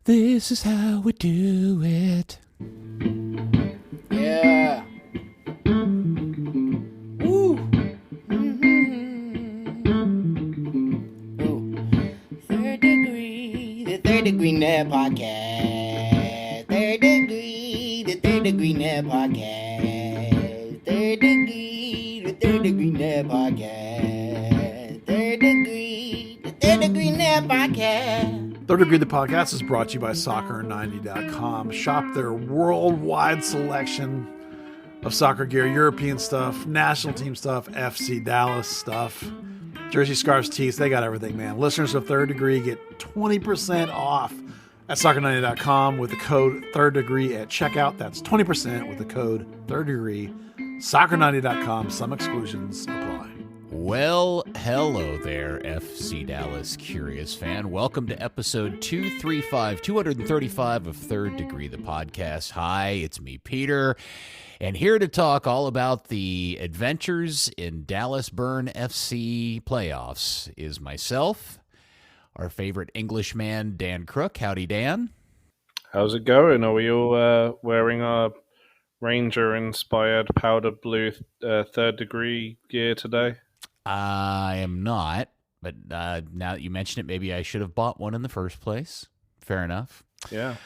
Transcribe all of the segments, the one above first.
This is how we do it. Yeah. Woo. Ooh. Third Degree, the Third Degree Net Podcast. Third Degree, the Third Degree Net Podcast. Third Degree, the Third Degree Net Podcast. Third Degree, the Third Degree Net Podcast. Third Degree the Podcast is brought to you by Soccer90.com. Shop their worldwide selection of soccer gear, European stuff, national team stuff, FC Dallas stuff, jersey, scarves, tees. They got everything, man. Listeners of Third Degree get 20% off at Soccer90.com with the code Third Degree at checkout. That's 20% with the code Third Degree. Soccer90.com. Some exclusions apply. Well, hello there, FC Dallas Curious fan. Welcome to episode 235 of Third Degree, the podcast. Hi, it's me, Peter, and here to talk all about the adventures in Dallas Burn FC playoffs is myself, our favorite Englishman, Dan Crooke. Howdy, Dan. How's it going? Are we all wearing our Ranger-inspired powder blue Third Degree gear today? I am not, but now that you mention it, maybe I should have bought one in the first place. Fair enough. Yeah.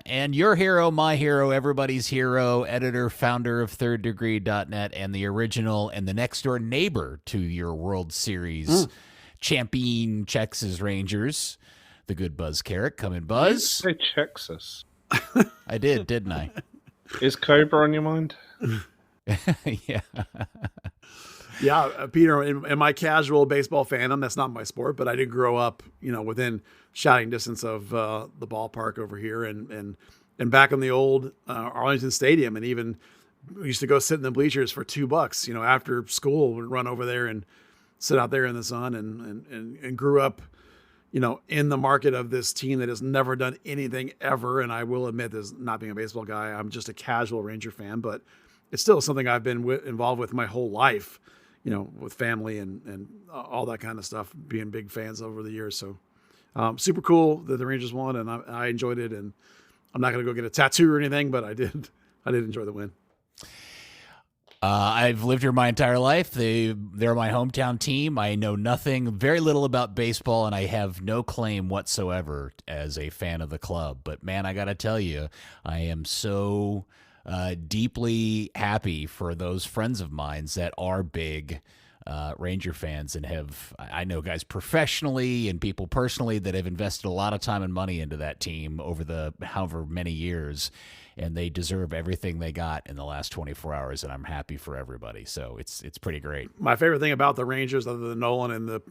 And your hero, my hero, everybody's hero, editor, founder of thirddegree.net, and the original and the next door neighbor to your World Series champion Texas Rangers, the good Buzz Carrick. Come in, Buzz. Say Texas. I did, didn't I? Is Cobra on your mind? Yeah. Yeah, Peter, in my casual baseball fandom, that's not my sport, but I did grow up, within shouting distance of the ballpark over here and back in the old Arlington Stadium. And even we used to go sit in the bleachers for $2, after school, we'd run over there and sit out there in the sun and grew up, in the market of this team that has never done anything ever. And I will admit this, not being a baseball guy, I'm just a casual Ranger fan, but it's still something I've been involved with my whole life. With family and all that kind of stuff, being big fans over the years. So super cool that the Rangers won, and I enjoyed it. And I'm not going to go get a tattoo or anything, but I did enjoy the win. I've lived here my entire life. They're my hometown team. I know very little about baseball, and I have no claim whatsoever as a fan of the club. But man, I got to tell you, I am so deeply happy for those friends of mine that are big Ranger fans and I know guys professionally and people personally that have invested a lot of time and money into that team over the however many years, and they deserve everything they got in the last 24 hours, and I'm happy for everybody. So it's pretty great. My favorite thing about the Rangers, other than Nolan and the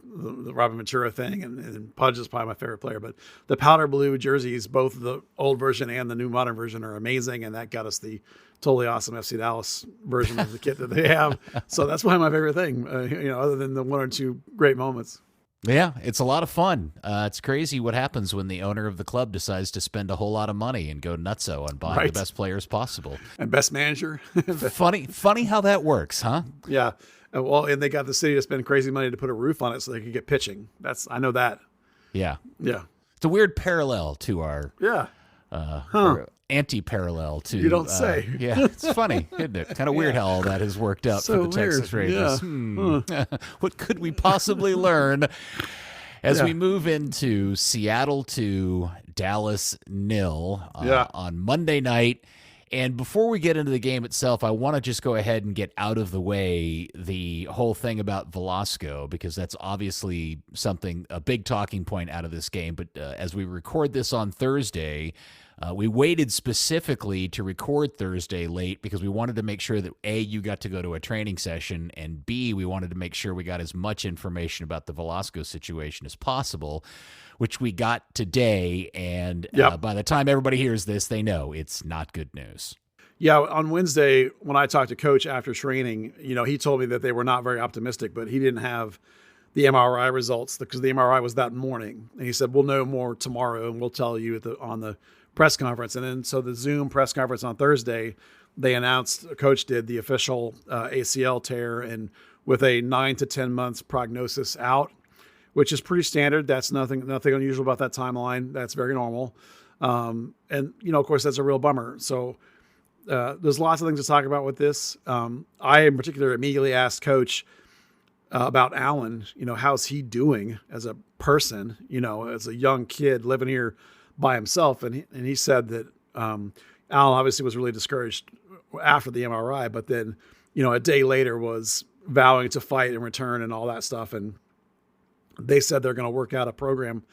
Robin Ventura thing, and Pudge is probably my favorite player, but the powder blue jerseys, both the old version and the new modern version, are amazing, and that got us the totally awesome FC Dallas version of the kit that they have. So that's probably my favorite thing, other than the one or two great moments. Yeah, it's a lot of fun. It's crazy what happens when the owner of the club decides to spend a whole lot of money and go nutso on buying the best players possible. And best manager. Funny how that works, huh? Yeah. Well, and they got the city to spend crazy money to put a roof on it so they could get pitching. I know that. Yeah. Yeah. It's a weird parallel to our anti-parallel to you don't say. Yeah, it's funny, isn't it? Kind of weird how all that has worked out for the Texas Rangers. Yeah. What could we possibly learn as we move into Seattle 2, Dallas 0 on Monday night? And before we get into the game itself, I want to just go ahead and get out of the way the whole thing about Velasco, because that's obviously a big talking point out of this game. But as we record this on Thursday, we waited specifically to record Thursday late because we wanted to make sure that A, you got to go to a training session, and B, we wanted to make sure we got as much information about the Velasco situation as possible, which we got today. And by the time everybody hears this, they know it's not good news. Yeah, on Wednesday, when I talked to Coach after training, he told me that they were not very optimistic, but he didn't have the MRI results because the MRI was that morning. And he said, we'll know more tomorrow, and we'll tell you on the press conference. And then so the Zoom press conference on Thursday, they announced, Coach did, the official ACL tear, and with a 9 to 10 months prognosis out, which is pretty standard. That's nothing unusual about that timeline. That's very normal. And, of course, that's a real bummer. So there's lots of things to talk about with this. I, in particular, immediately asked Coach about Alan. How's he doing as a person, as a young kid living here by himself. And he said that Alan obviously was really discouraged after the MRI, but then, a day later was vowing to fight and return and all that stuff. And they said they're going to work out a program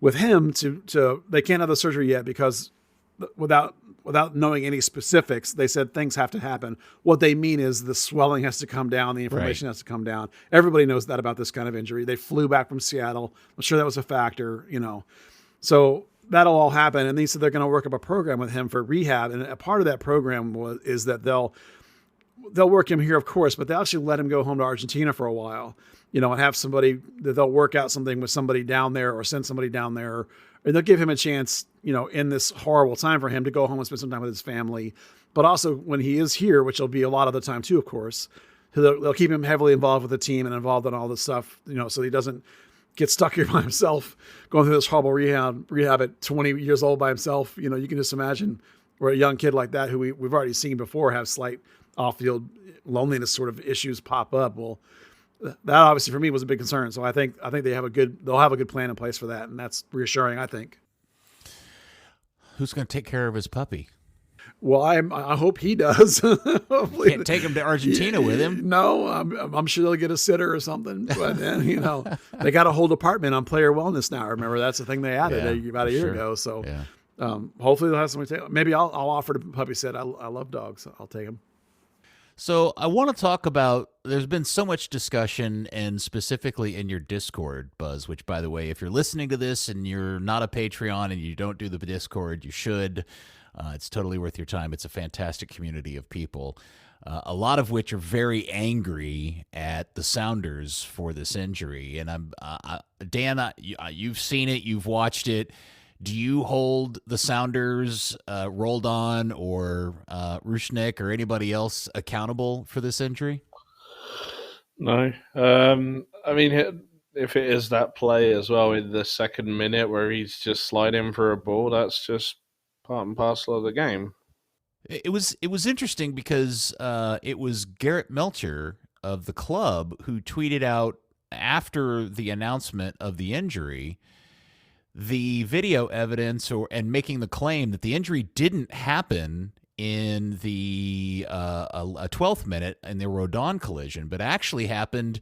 with him to they can't have the surgery yet because without knowing any specifics, they said things have to happen. What they mean is the swelling has to come down, the inflammation has to come down. Everybody knows that about this kind of injury. They flew back from Seattle. I'm sure that was a factor, So that'll all happen. And they said they're going to work up a program with him for rehab. And a part of that program is that they'll work him here, of course, but they'll actually let him go home to Argentina for a while, and have somebody that they'll work out something with somebody down there or send somebody down there, or they'll give him a chance, in this horrible time for him to go home and spend some time with his family. But also when he is here, which will be a lot of the time too, of course, they'll keep him heavily involved with the team and involved in all this stuff, so he doesn't get stuck here by himself, going through this horrible rehab at 20 years old by himself. You can just imagine where a young kid like that, who we've already seen before, have slight off-field loneliness sort of issues pop up. Well, that obviously for me was a big concern. So I think they'll have a good plan in place for that, and that's reassuring, I think. Who's going to take care of his puppy? Well, I hope he does. Can't take him to Argentina with him. No, I'm sure they'll get a sitter or something. But then, they got a whole department on player wellness now. Remember, that's the thing they added about a year ago. So hopefully they'll have somebody take. Maybe I'll offer to puppy sit. I love dogs. So I'll take him. So I want to talk about, there's been so much discussion, and specifically in your Discord, Buzz, which, by the way, if you're listening to this and you're not a Patreon and you don't do the Discord, you should. It's totally worth your time. It's a fantastic community of people, a lot of which are very angry at the Sounders for this injury. And Dan, you've seen it, you've watched it. Do you hold the Sounders, Roldan or Rushnick or anybody else accountable for this injury? No. I mean, if it is that play as well in the second minute where he's just sliding for a ball, that's just part and parcel of the game. It was interesting because it was Garrett Melcher of the club who tweeted out after the announcement of the injury the video evidence and making the claim that the injury didn't happen in the 12th minute in the Rodon collision, but actually happened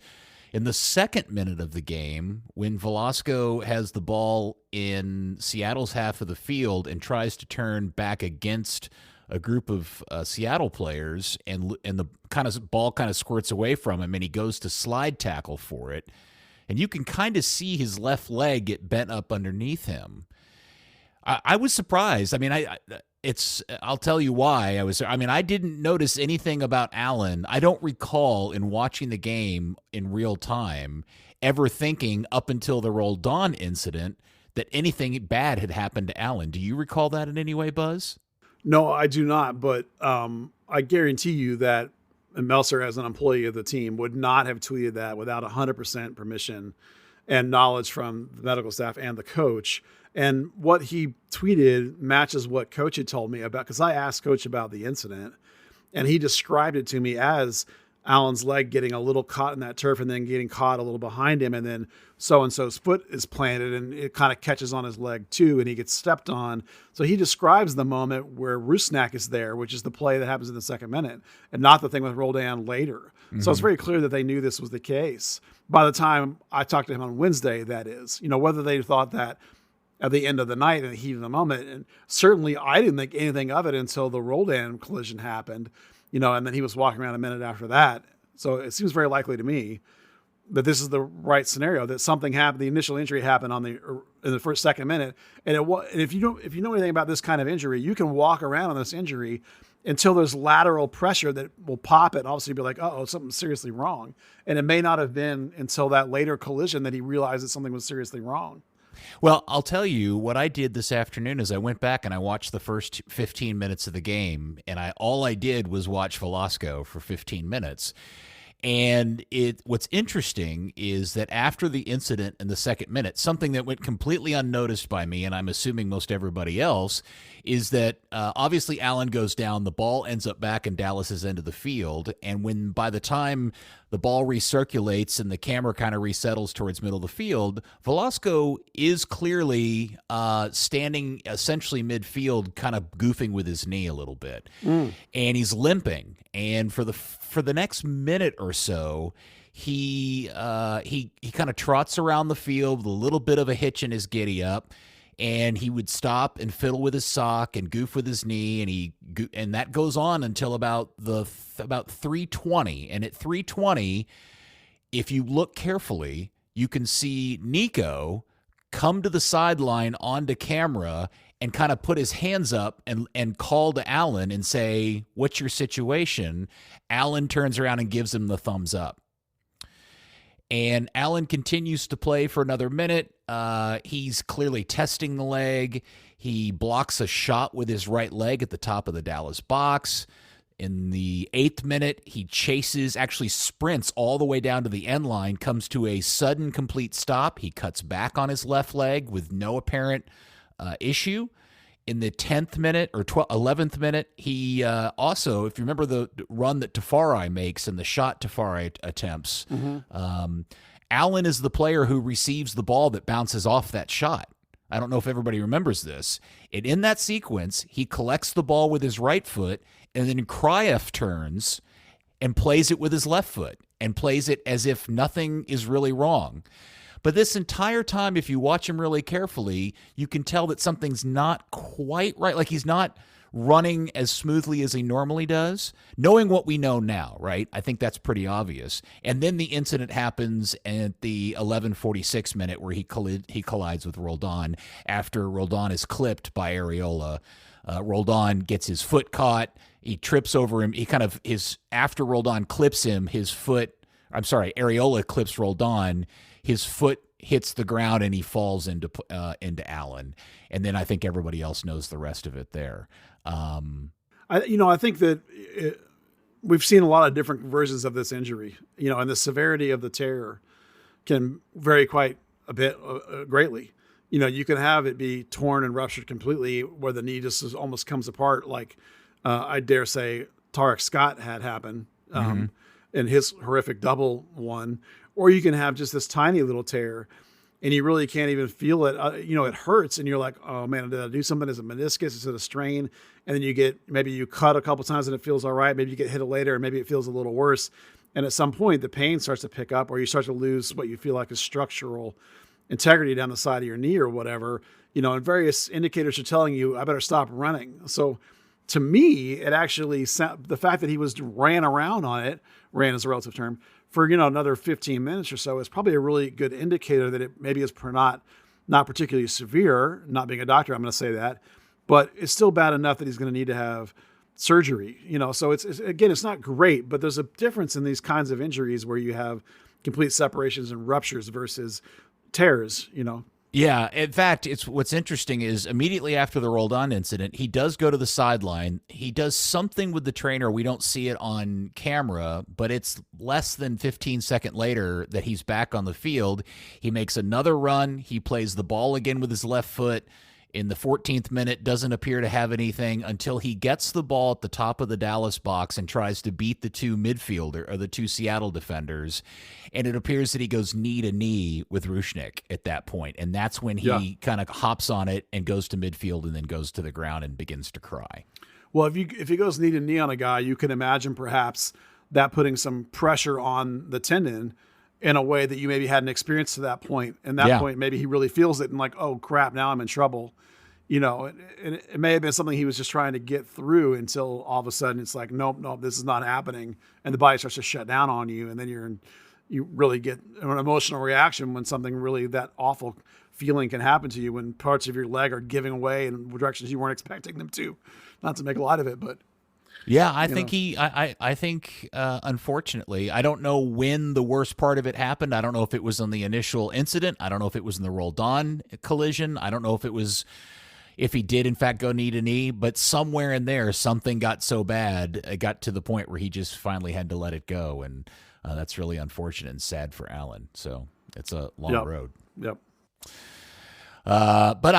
in the second minute of the game when Velasco has the ball in Seattle's half of the field and tries to turn back against a group of Seattle players, and the ball kind of squirts away from him, and he goes to slide tackle for it. And you can kind of see his left leg get bent up underneath him. I was surprised. I mean, I'll tell you why. I didn't notice anything about Allen. I don't recall in watching the game in real time ever thinking up until the Roldan incident that anything bad had happened to Allen. Do you recall that in any way, Buzz? No, I do not. But I guarantee you that Meltzer, as an employee of the team, would not have tweeted that without 100% permission and knowledge from the medical staff and the coach. And what he tweeted matches what Coach had told me about, because I asked Coach about the incident, and he described it to me as Allen's leg getting a little caught in that turf and then getting caught a little behind him, and then so-and-so's foot is planted and it kind of catches on his leg too, and he gets stepped on. So he describes the moment where Rusnak is there, which is the play that happens in the second minute, and not the thing with Roldan later. Mm-hmm. So it's very clear that they knew this was the case. By the time I talked to him on Wednesday, that is, whether they thought that at the end of the night in the heat of the moment. And certainly I didn't think anything of it until the Roldan collision happened, and then he was walking around a minute after that. So it seems very likely to me that this is the right scenario, that something happened. The initial injury happened in the second minute. And if you know anything about this kind of injury, you can walk around on this injury until there's lateral pressure that will pop it and obviously be like, oh, something's seriously wrong. And it may not have been until that later collision that he realized that something was seriously wrong. Well, I'll tell you what I did this afternoon is I went back and I watched the first 15 minutes of the game, and all I did was watch Velasco for 15 minutes. And what's interesting is that after the incident in the second minute, something that went completely unnoticed by me, and I'm assuming most everybody else, is that obviously Allen goes down, the ball ends up back in Dallas's end of the field, and by the time the ball recirculates and the camera kind of resettles towards middle of the field, Velasco is clearly standing essentially midfield, kind of goofing with his knee a little bit, and he's limping. And for the next minute or so, he kind of trots around the field with a little bit of a hitch in his giddy up, and he would stop and fiddle with his sock and goof with his knee, and that goes on until about 3:20. And at 3:20, if you look carefully, you can see Nico come to the sideline onto camera and kind of put his hands up and call to Allen and say, "What's your situation?" Allen turns around and gives him the thumbs up. And Allen continues to play for another minute. He's clearly testing the leg. He blocks a shot with his right leg at the top of the Dallas box. In the 8th minute, he actually sprints all the way down to the end line, comes to a sudden complete stop. He cuts back on his left leg with no apparent issue. In the 10th minute or 11th minute, he also, if you remember the run that Tafari makes and the shot Tafari attempts, Allen is the player who receives the ball that bounces off that shot. I don't know if everybody remembers this. And in that sequence, he collects the ball with his right foot, and then Cruyff turns and plays it with his left foot and plays it as if nothing is really wrong. But this entire time, if you watch him really carefully, you can tell that something's not quite right. Like he's not running as smoothly as he normally does, knowing what we know now, right? I think that's pretty obvious. And then the incident happens at the 11:46 minute where he collides with Roldan after Roldan is clipped by Areola. Roldan gets his foot caught. He trips over him. After Roldan clips him, Areola clips Roldan. His foot hits the ground and he falls into Allen. And then I think everybody else knows the rest of it there. I think that we've seen a lot of different versions of this injury, and the severity of the tear can vary quite a bit, greatly. You can have it be torn and ruptured completely where the knee just almost comes apart. Like I dare say Tarek Scott had happen in his horrific double one. Or you can have just this tiny little tear and you really can't even feel it. It hurts and you're like, oh man, did I do something? Is it meniscus? Is it a strain? And then maybe you cut a couple times and it feels all right. Maybe you get hit later and maybe it feels a little worse. And at some point the pain starts to pick up or you start to lose what you feel like is structural integrity down the side of your knee or whatever, and various indicators are telling you, I better stop running. So to me, it actually, the fact that he ran around on it, ran is a relative term, for another 15 minutes or so is probably a really good indicator that it maybe is not particularly severe. Not being a doctor, I'm going to say that, but it's still bad enough that he's going to need to have surgery. So it's not great, but there's a difference in these kinds of injuries where you have complete separations and ruptures versus tears. Yeah, in fact, what's interesting is immediately after the Roldan incident, he does go to the sideline. He does something with the trainer. We don't see it on camera, but it's less than 15 seconds later that he's back on the field. He makes another run. He plays the ball again with his left foot. In the 14th minute, doesn't appear to have anything until he gets the ball at the top of the Dallas box and tries to beat the two Seattle defenders. And it appears that he goes knee to knee with Rushnick at that point. And that's when he kind of hops on it and goes to midfield and then goes to the ground and begins to cry. Well, if he goes knee to knee on a guy, you can imagine perhaps that putting some pressure on the tendon in a way that you maybe hadn't experienced to that point. And that point, maybe he really feels it and like, oh crap, now I'm in trouble. And it may have been something he was just trying to get through until all of a sudden it's like, nope, this is not happening. And the body starts to shut down on you. And then you really get an emotional reaction when something really that awful feeling can happen to you when parts of your leg are giving away in directions you weren't expecting them to. Not to make a lot of it, but yeah, I think unfortunately, I don't know when the worst part of it happened. I don't know if it was on the initial incident. I don't know if it was in the Roldan collision. I don't know if he did in fact go knee to knee, but somewhere in there, something got so bad, it got to the point where he just finally had to let it go. And That's really unfortunate and sad for Allen. So it's a long road. Yep. But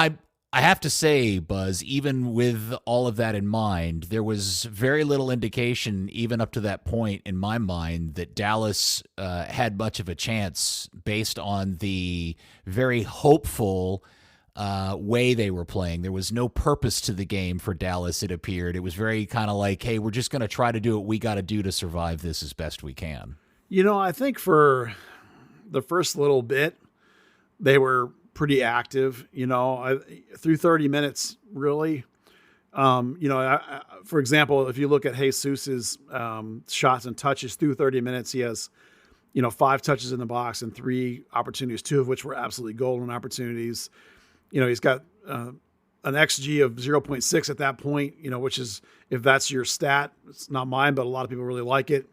I have to say, Buzz, even with all of that in mind, there was very little indication, even up to that point in my mind, that Dallas had much of a chance based on the very hopeful way they were playing. There was no purpose to the game for Dallas, it appeared. It was very kind of like, hey, we're just going to try to do what we got to do to survive this as best we can. I think for the first little bit, they were pretty active, through 30 minutes, really. For example, if you look at Jesus's shots and touches through 30 minutes, he has, 5 touches in the box and 3 opportunities, 2 of which were absolutely golden opportunities. He's got an XG of 0.6 at that point, which is, if that's your stat, it's not mine, but a lot of people really like it.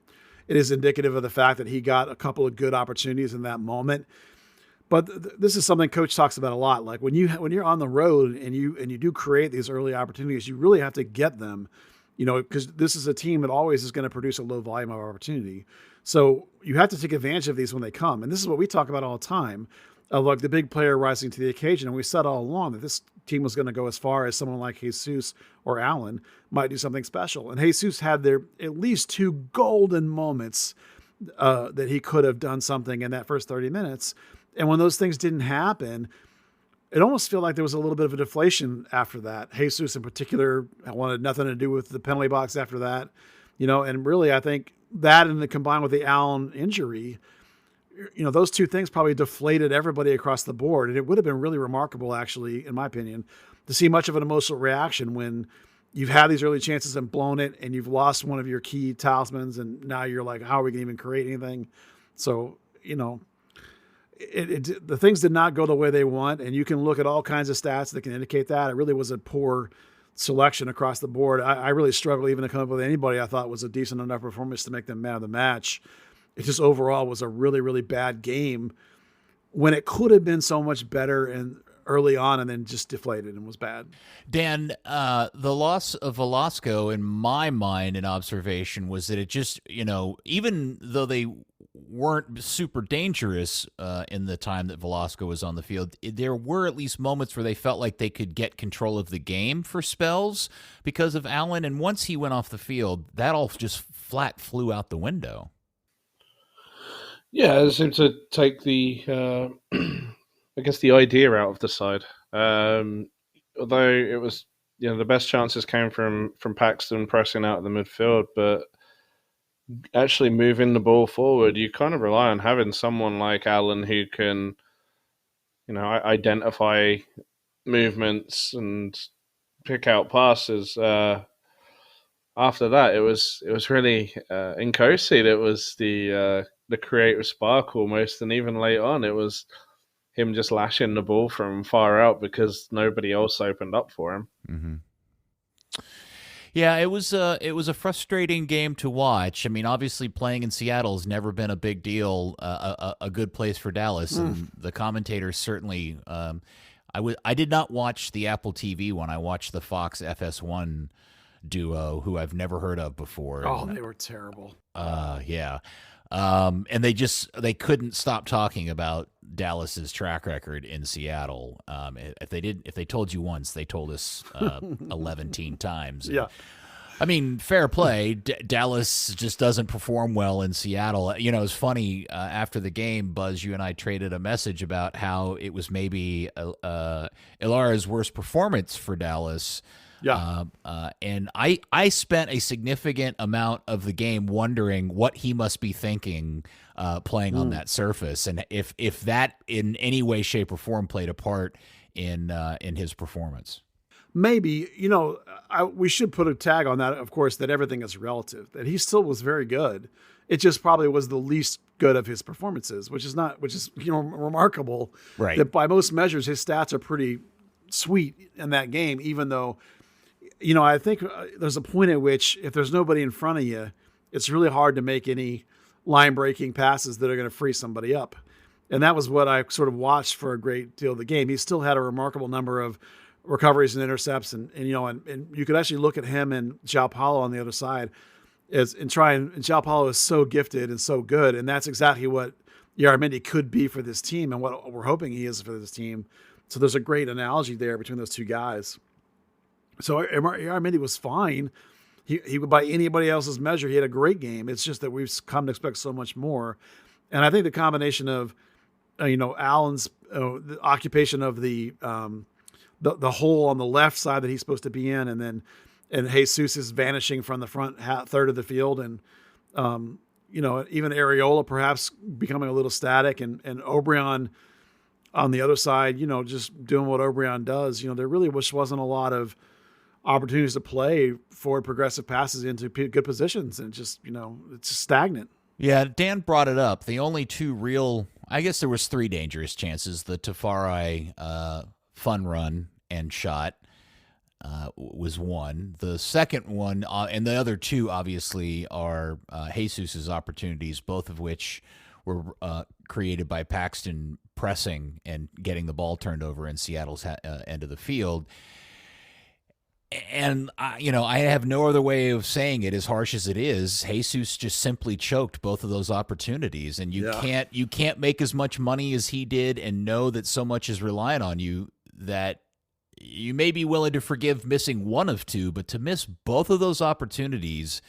It is indicative of the fact that he got a couple of good opportunities in that moment. But this is something Coach talks about a lot. Like when you're on the road and you do create these early opportunities, you really have to get them, because this is a team that always is going to produce a low volume of opportunity. So you have to take advantage of these when they come. And this is what we talk about all the time, of like the big player rising to the occasion. And we said all along that this team was going to go as far as someone like Jesus or Allen might do something special. And Jesus had there at least 2 golden moments that he could have done something in that first 30 minutes. And when those things didn't happen, it almost felt like there was a little bit of a deflation after that. Jesus in particular wanted nothing to do with the penalty box after that, and really I think that, and combined with the Allen injury, those 2 things probably deflated everybody across the board. And it would have been really remarkable, actually, in my opinion, to see much of an emotional reaction when you've had these early chances and blown it, and you've lost one of your key talismans, and now you're like, how are we going to even create anything? So, the things did not go the way they want, and you can look at all kinds of stats that can indicate that. It really was a poor selection across the board. I really struggled even to come up with anybody I thought was a decent enough performance to make them man of the match. It just overall was a really, really bad game when it could have been so much better and early on, and then just deflated and was bad. Dan, the loss of Velasco, in my mind and observation, was that it just, even though they weren't super dangerous in the time that Velasco was on the field, there were at least moments where they felt like they could get control of the game for spells because of Allen. And once he went off the field, that all just flat flew out the window. Yeah, it seemed to take the, I guess, the idea out of the side. Although it was, the best chances came from Paxton pressing out of the midfield, but actually moving the ball forward, you kind of rely on having someone like Allen who can, identify movements and pick out passes. After that, it was really in Kosi that was the creative spark almost, and even late on, it was him just lashing the ball from far out because nobody else opened up for him. Mm-hmm. Yeah, it was a frustrating game to watch. I mean, obviously playing in Seattle has never been a big deal, a good place for Dallas, and the commentators certainly. I did not watch the Apple TV one. I watched the Fox FS1 duo, who I've never heard of before. Oh, they were terrible. Yeah. And they couldn't stop talking about Dallas's track record in Seattle. If they told you once, they told us 11 times. Yeah. I mean, fair play. Dallas just doesn't perform well in Seattle. It's funny, after the game, Buzz, you and I traded a message about how it was maybe Illarra's worst performance for Dallas. Yeah. And I spent a significant amount of the game wondering what he must be thinking playing on that surface, and if that in any way, shape, or form played a part in his performance. Maybe, we should put a tag on that, of course, that everything is relative, that he still was very good. It just probably was the least good of his performances, which is remarkable. Right. That by most measures, his stats are pretty sweet in that game, even though, I think there's a point at which if there's nobody in front of you, it's really hard to make any line-breaking passes that are going to free somebody up. And that was what I sort of watched for a great deal of the game. He still had a remarkable number of recoveries and intercepts, and you could actually look at him and João Paulo on the other side. and João Paulo is so gifted and so good, and that's exactly what Illarramendi could be for this team, and what we're hoping he is for this team. So there's a great analogy there between those two guys. So Illarramendi was fine. He by anybody else's measure, he had a great game. It's just that we've come to expect so much more. And I think the combination of, Allen's the occupation of the hole on the left side that he's supposed to be in, and Jesus is vanishing from the front third of the field, and even Areola perhaps becoming a little static, and Obrian on the other side, just doing what Obrian does. There really wasn't a lot of opportunities to play forward progressive passes into good positions, and just it's just stagnant. Yeah, Dan brought it up. The only two real, I guess there was three dangerous chances: the Tafari fun run and shot was one. The second one, and the other two, obviously, are Jesus's opportunities, both of which were created by Paxton pressing and getting the ball turned over in Seattle's end of the field. And, I have no other way of saying it, as harsh as it is. Jesus just simply choked both of those opportunities. And you can't make as much money as he did and know that so much is reliant on you that you may be willing to forgive missing one of two, but to miss both of those opportunities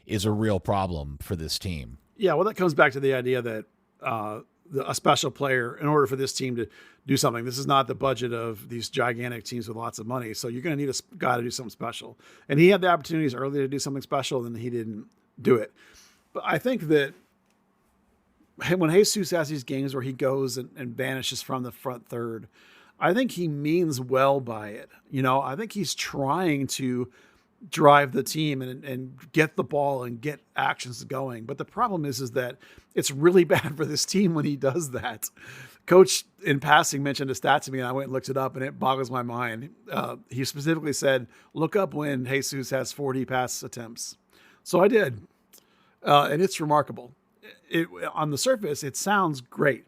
is a real problem for this team. Yeah, well, that comes back to the idea that a special player, in order for this team to do something, this is not the budget of these gigantic teams with lots of money. So you're going to need a guy to do something special. And he had the opportunities early to do something special, and he didn't do it. But I think that when Jesus has these games where he goes and vanishes from the front third, I think he means well by it. I think he's trying to drive the team and get the ball and get actions going. But the problem is that it's really bad for this team when he does that. Coach, in passing, mentioned a stat to me, and I went and looked it up, and it boggles my mind. He specifically said, look up when Jesus has 40 pass attempts. So I did. And it's remarkable. On the surface, it sounds great.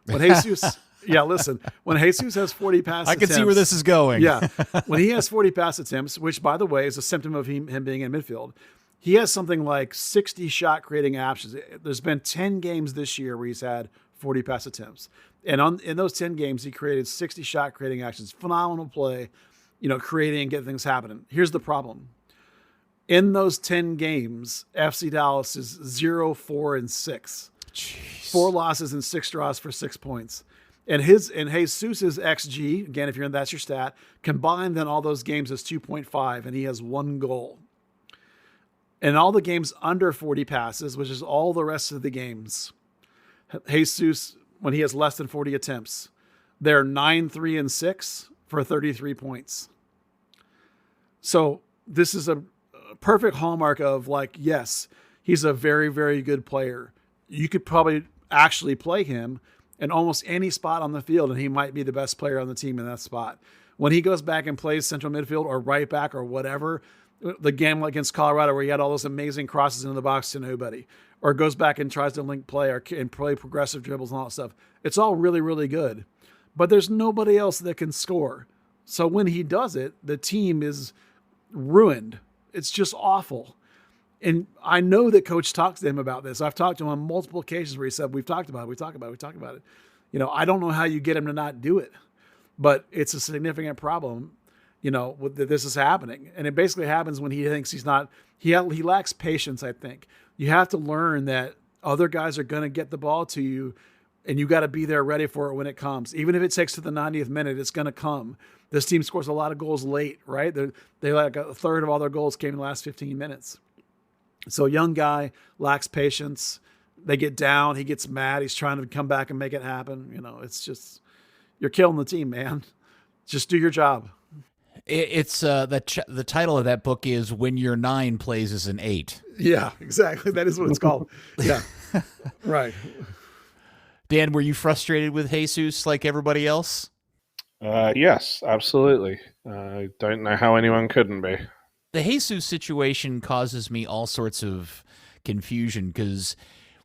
When Jesus... Yeah, listen, when Jesus has 40 pass attempts... I can see where this is going. Yeah. When he has 40 pass attempts, which, by the way, is a symptom of him being in midfield, he has something like 60 shot-creating actions. There's been 10 games this year where he's had 40 pass attempts. And in those 10 games, he created 60 shot-creating actions. Phenomenal play, creating and getting things happening. Here's the problem. In those 10 games, FC Dallas is 0-4-6. Jeez. 4 losses and 6 draws for 6 points. And Jesus's XG, again, if that's your stat, combined then all those games is 2.5, and he has 1 goal. And all the games under 40 passes, which is all the rest of the games, Jesus, when he has less than 40 attempts, they're 9-3-6 for 33 points. So this is a perfect hallmark of, yes, he's a very, very good player. You could probably actually play him in almost any spot on the field, and he might be the best player on the team in that spot. When he goes back and plays central midfield or right back or whatever, the game against Colorado where he had all those amazing crosses into the box to nobody, or goes back and tries to link play and play progressive dribbles and all that stuff, it's all really, really good. But there's nobody else that can score. So when he does it, the team is ruined. It's just awful. And I know that Coach talks to him about this. I've talked to him on multiple occasions where he said, we talked about it. I don't know how you get him to not do it, but it's a significant problem, that this is happening. And it basically happens when he thinks he lacks patience, I think. You have to learn that other guys are going to get the ball to you, and you got to be there ready for it when it comes. Even if it takes to the 90th minute, it's going to come. This team scores a lot of goals late, right? They like a third of all their goals came in the last 15 minutes. So young guy lacks patience. They get down. He gets mad. He's trying to come back and make it happen. It's just, you're killing the team, man. Just do your job. It's the title of that book is When Your 9 Plays as an 8. Yeah, exactly. That is what it's called. Yeah, right. Dan, were you frustrated with Jesus like everybody else? Yes, absolutely. I don't know how anyone couldn't be. The Jesus situation causes me all sorts of confusion because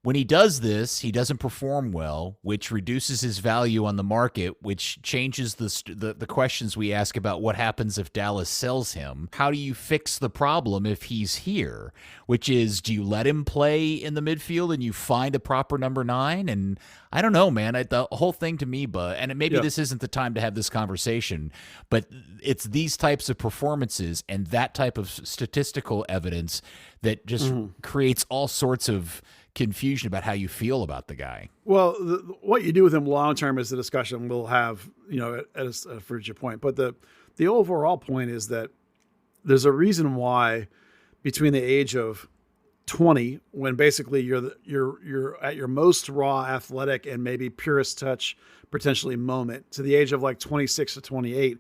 When he does this, he doesn't perform well, which reduces his value on the market, which changes the questions we ask about what happens if Dallas sells him. How do you fix the problem if he's here? Which is, do you let him play in the midfield and you find a proper number 9? And I don't know, man. The whole thing to me, and maybe this isn't the time to have this conversation, but it's these types of performances and that type of statistical evidence that just creates all sorts of confusion about how you feel about the guy. Well, what you do with him long term is the discussion we'll have, at a future point. But the overall point is that there's a reason why between the age of 20, when basically you're at your most raw athletic and maybe purest touch potentially moment, to the age of like 26 to 28,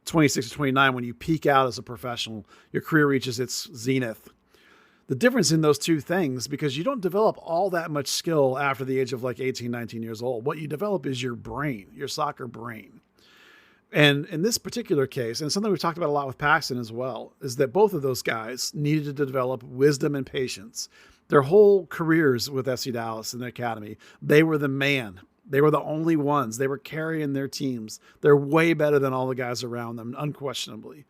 26 to 29, when you peak out as a professional, your career reaches its zenith. The difference in those two things, because you don't develop all that much skill after the age of like 18, 19 years old. What you develop is your brain, your soccer brain. And in this particular case, and something we've talked about a lot with Paxton as well, is that both of those guys needed to develop wisdom and patience. Their whole careers with FC Dallas in the academy, they were the man. They were the only ones. They were carrying their teams. They're way better than all the guys around them, unquestionably.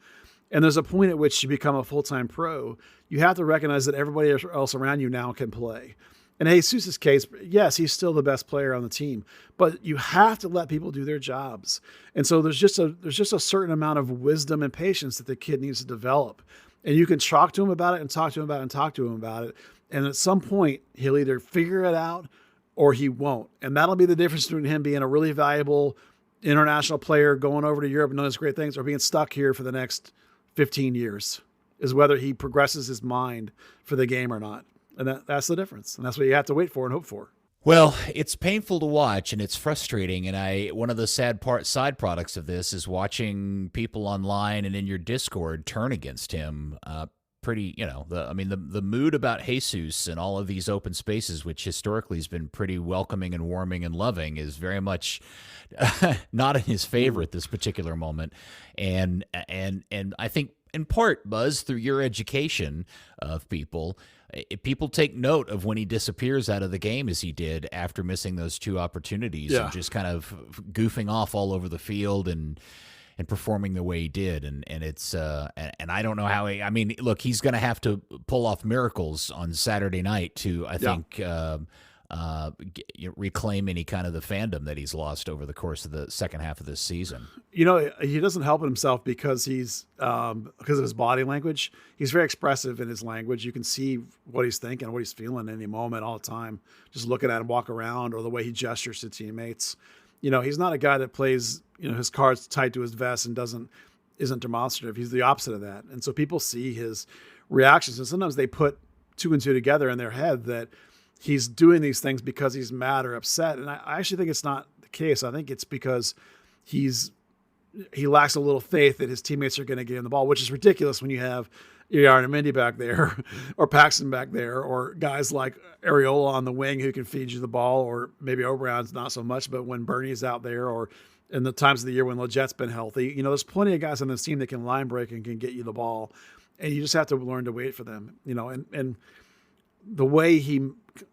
And there's a point at which you become a full-time pro. You have to recognize that everybody else around you now can play. In Jesus' case, yes, he's still the best player on the team, but you have to let people do their jobs. And so there's just a certain amount of wisdom and patience that the kid needs to develop. And you can talk to him about it and talk to him about it and talk to him about it. And at some point, he'll either figure it out or he won't. And that'll be the difference between him being a really valuable international player going over to Europe and doing those great things, or being stuck here for the next 15 years, is whether he progresses his mind for the game or not. And that's the difference. And that's what you have to wait for and hope for. Well, it's painful to watch and it's frustrating. And one of the side products of this is watching people online and in your Discord turn against him. The mood about Jesus and all of these open spaces, which historically has been pretty welcoming and warming and loving, is very much not in his favor at this particular moment. And I think in part, Buzz, through your education of people take note of when he disappears out of the game as he did after missing those 2 opportunities and just kind of goofing off all over the field and performing the way he did. And it's and I don't know how look, he's going to have to pull off miracles on Saturday night to, I think, reclaim any kind of the fandom that he's lost over the course of the second half of this season. He doesn't help himself because because of his body language. He's very expressive in his language. You can see what he's thinking, what he's feeling any moment, all the time. Just looking at him walk around, or the way he gestures to teammates. He's not a guy that plays, his cards tight to his vest and isn't demonstrative. He's the opposite of that. And so people see his reactions, and sometimes they put 2 and 2 together in their head that he's doing these things because he's mad or upset. And I actually think it's not the case. I think it's because he lacks a little faith that his teammates are going to get him the ball, which is ridiculous when you have Illarramendi back there or Paxton back there, or guys like Areola on the wing who can feed you the ball, or maybe O'Brien's not so much, but when Bernie's out there, or in the times of the year when Legette's been healthy, there's plenty of guys on this team that can line break and can get you the ball. And you just have to learn to wait for them, and the way he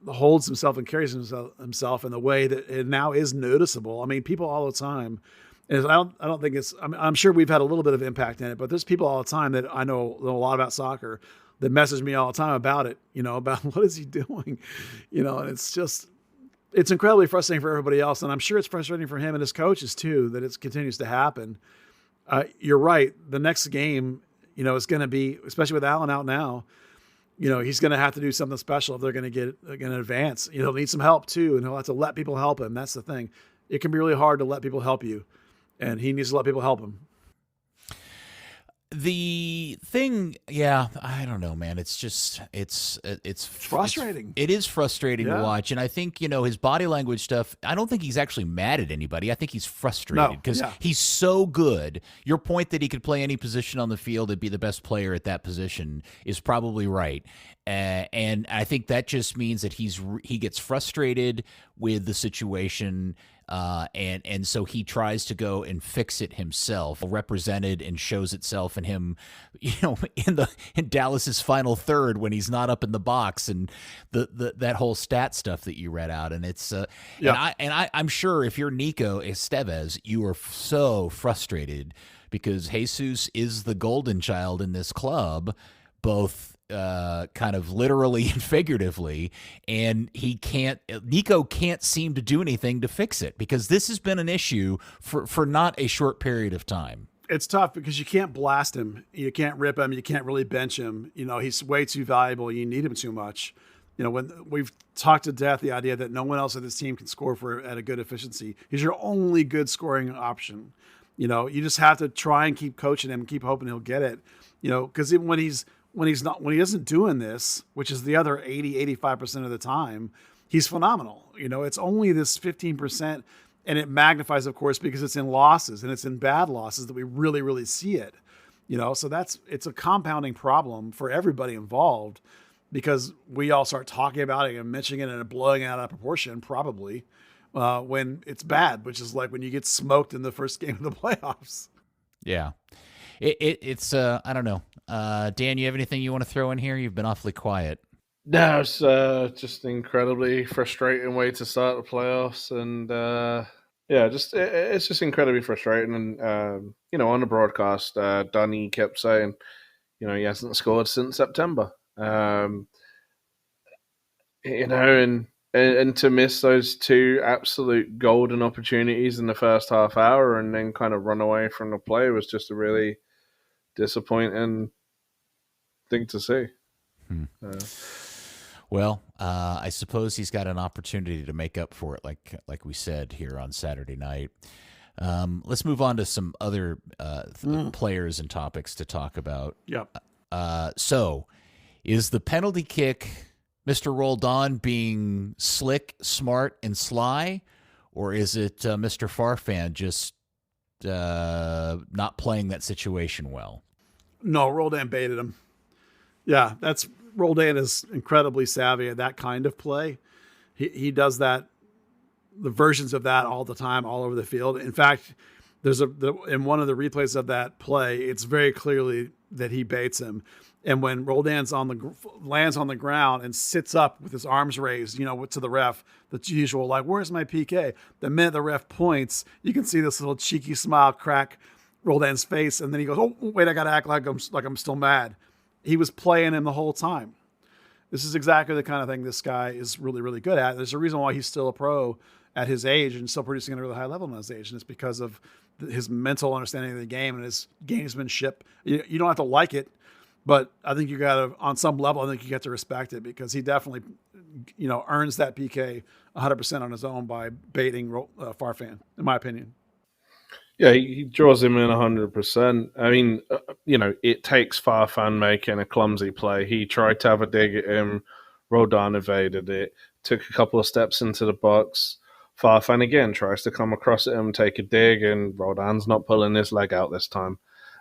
holds himself and carries himself in the way that it now is noticeable. I mean, people all the time, and I don't think it's, I'm sure we've had a little bit of impact in it, but there's people all the time that I know a lot about soccer that message me all the time about it, about what is he doing, and it's incredibly frustrating for everybody else. And I'm sure it's frustrating for him and his coaches too, that it continues to happen. You're right. The next game, is going to be, especially with Allen out now, he's going to have to do something special if they're going to advance. He'll need some help too, and he'll have to let people help him. That's the thing. It can be really hard to let people help you, and he needs to let people help him. The thing, I don't know, man. It's just, it's frustrating. It is frustrating to watch. And I think, his body language stuff, I don't think he's actually mad at anybody. I think he's frustrated because he's so good. Your point that he could play any position on the field and be the best player at that position is probably right. And I think that just means that he gets frustrated with the situation. And so he tries to go and fix it himself, represented and shows itself in him, in Dallas's final third when he's not up in the box, and that whole stat stuff that you read out. And it's I'm sure if you're Nico Estevez, you are so frustrated because Jesus is the golden child in this club, both kind of literally and figuratively, and Nico can't seem to do anything to fix it, because this has been an issue for not a short period of time. It's tough because you can't blast him. You can't rip him. You can't really bench him. He's way too valuable. You need him too much. When we've talked to death, the idea that no one else at this team can score at a good efficiency. He's your only good scoring option. You just have to try and keep coaching him and keep hoping he'll get it. Because when he isn't doing this, which is the other 80-85% of the time, he's phenomenal. It's only this 15%, and it magnifies, of course, because it's in losses, and it's in bad losses that we really, really see it. So it's a compounding problem for everybody involved, because we all start talking about it and mentioning it and blowing it out of proportion, probably, when it's bad, which is like when you get smoked in the first game of the playoffs. Yeah. It's I don't know. Dan, you have anything you want to throw in here? You've been awfully quiet. No, it's just an incredibly frustrating way to start the playoffs, and it's just incredibly frustrating. And on the broadcast, Dunny kept saying, he hasn't scored since September. And to miss those two absolute golden opportunities in the first half hour and then kind of run away from the play was just a really disappointing thing to see. Well, I suppose he's got an opportunity to make up for it, like we said here on Saturday night. Let's move on to some other players and topics to talk about. Yep. So, is the penalty kick Mr. Roldan being slick, smart, and sly, or is it Mr. Farfan just not playing that situation well? No, Roldan baited him. Yeah, Roldan is incredibly savvy at that kind of play. He does that, the versions of that all the time, all over the field. In fact, in one of the replays of that play, it's very clearly that he baits him. And when Roldan's lands on the ground and sits up with his arms raised, to the ref, the usual, like, where's my PK? The minute the ref points, you can see this little cheeky smile crack Roldan's face. And then he goes, oh, wait, I got to act like I'm still mad. He was playing him the whole time. This is exactly the kind of thing this guy is really, really good at. There's a reason why he's still a pro at his age and still producing at a really high level at his age. And it's because of his mental understanding of the game and his gamesmanship. You don't have to like it, but I think you got to, on some level, I think you get to respect it, because he definitely, earns that PK 100% on his own by baiting Farfan, in my opinion. Yeah, he draws him in 100%. I mean, it takes Farfan making a clumsy play. He tried to have a dig at him. Roldan evaded it, took a couple of steps into the box. Farfan again tries to come across at him, take a dig, and Roldan's not pulling his leg out this time.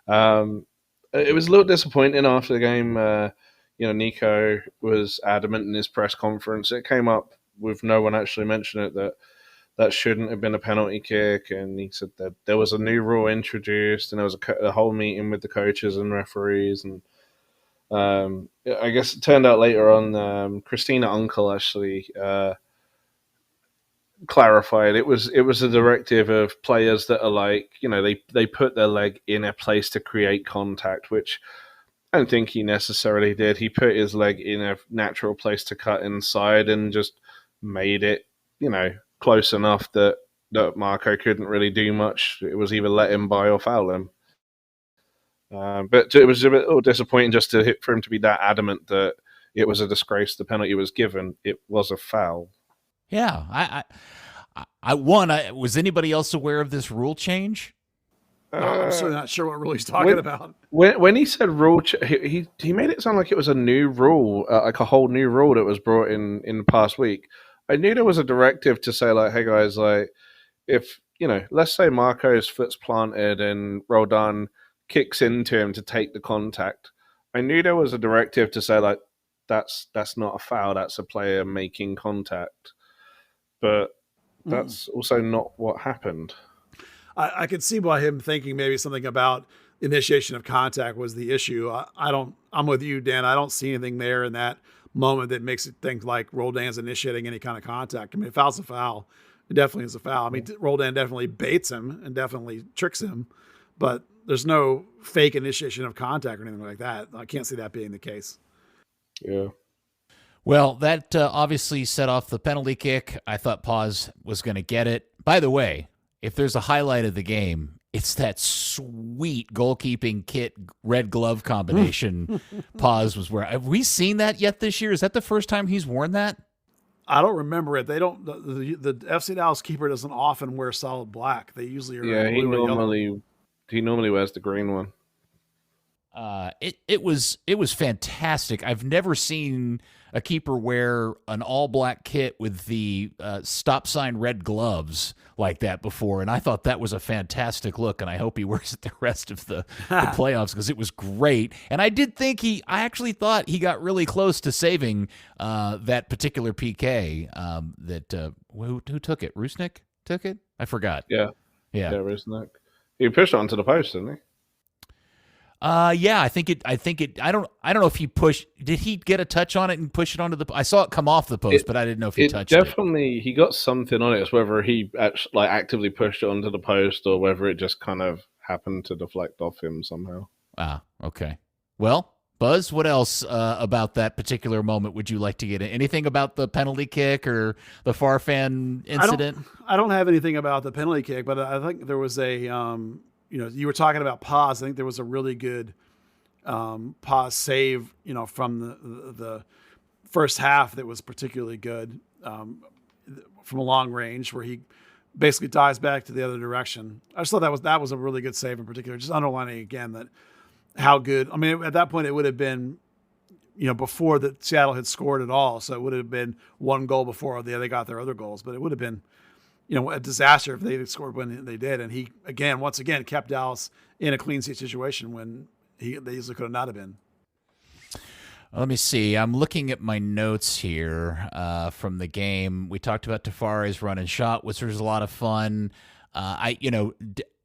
It was a little disappointing after the game. Nico was adamant in his press conference. It came up with no one actually mentioning it that shouldn't have been a penalty kick, and he said that there was a new rule introduced, and there was a whole meeting with the coaches and referees, and I guess it turned out later on Christina Uncle actually clarified it was a directive of players that are like, they put their leg in a place to create contact, which I don't think he necessarily did. He put his leg in a natural place to cut inside and just made it, close enough that Marco couldn't really do much. It was either let him by or foul him. But it was a little disappointing just for him to be that adamant that it was a disgrace. The penalty was given. It was a foul. Yeah, was anybody else aware of this rule change? I'm still not sure what rule he's talking about. When he said rule, he made it sound like it was a new rule, like a whole new rule that was brought in the past week. I knew there was a directive to say, like, hey guys, like, if, let's say Marco's foot's planted and Roldan kicks into him to take the contact. I knew there was a directive to say, like, that's not a foul, that's a player making contact. But that's also not what happened. I could see why him thinking maybe something about initiation of contact was the issue. I'm with you, Dan. I don't see anything there in that moment that makes it think like Roldan's initiating any kind of contact. I mean, if foul's a foul, it definitely is a foul. I mean, Roldan definitely baits him and definitely tricks him, but there's no fake initiation of contact or anything like that. I can't see that being the case. Yeah. Well, that obviously set off the penalty kick. I thought Paes was going to get it. By the way, if there's a highlight of the game, it's that sweet goalkeeping kit red glove combination Paes was wearing. Have we seen that yet this year? Is that the first time he's worn that? I don't remember it. They don't. The FC Dallas keeper doesn't often wear solid black. They usually are. Yeah, he normally wears the green one. It was fantastic. I've never seen a keeper wear an all black kit with the stop sign red gloves like that before, and I thought that was a fantastic look, and I hope he wears it the rest of the playoffs because it was great. And I actually thought he got really close to saving that particular PK. Who took it? Rusnik took it? I forgot. Yeah, Rusnik. He pushed it onto the post, didn't he? Yeah, I think it. I don't know if he pushed. Did he get a touch on it and push it onto the? I saw it come off the post, but I didn't know if he touched it. Definitely, he got something on it. It's whether he actually, actively pushed it onto the post or whether it just kind of happened to deflect off him somehow. Ah, okay. Well, Buzz, what else about that particular moment would you like to get in? Anything about the penalty kick or the Farfan incident? I don't have anything about the penalty kick, but I think there was a. You were talking about Paes. I think there was a really good Paes save, from the first half that was particularly good from a long range where he basically dives back to the other direction. I just thought that was a really good save in particular, just underlining again that how good. I mean, at that point it would have been, before that Seattle had scored at all. So it would have been one goal before they got their other goals, but it would have been a disaster if they had scored when they did. And he, once again, kept Dallas in a clean sheet situation when they easily could have not have been. Let me see. I'm looking at my notes here from the game. We talked about Tavares running shot, which was a lot of fun.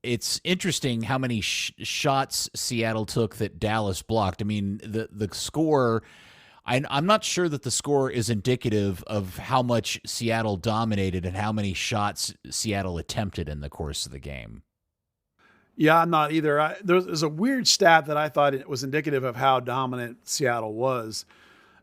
It's interesting how many shots Seattle took that Dallas blocked. I mean, the score... I'm not sure that the score is indicative of how much Seattle dominated and how many shots Seattle attempted in the course of the game. Yeah, I'm not either. There's a weird stat that I thought it was indicative of how dominant Seattle was,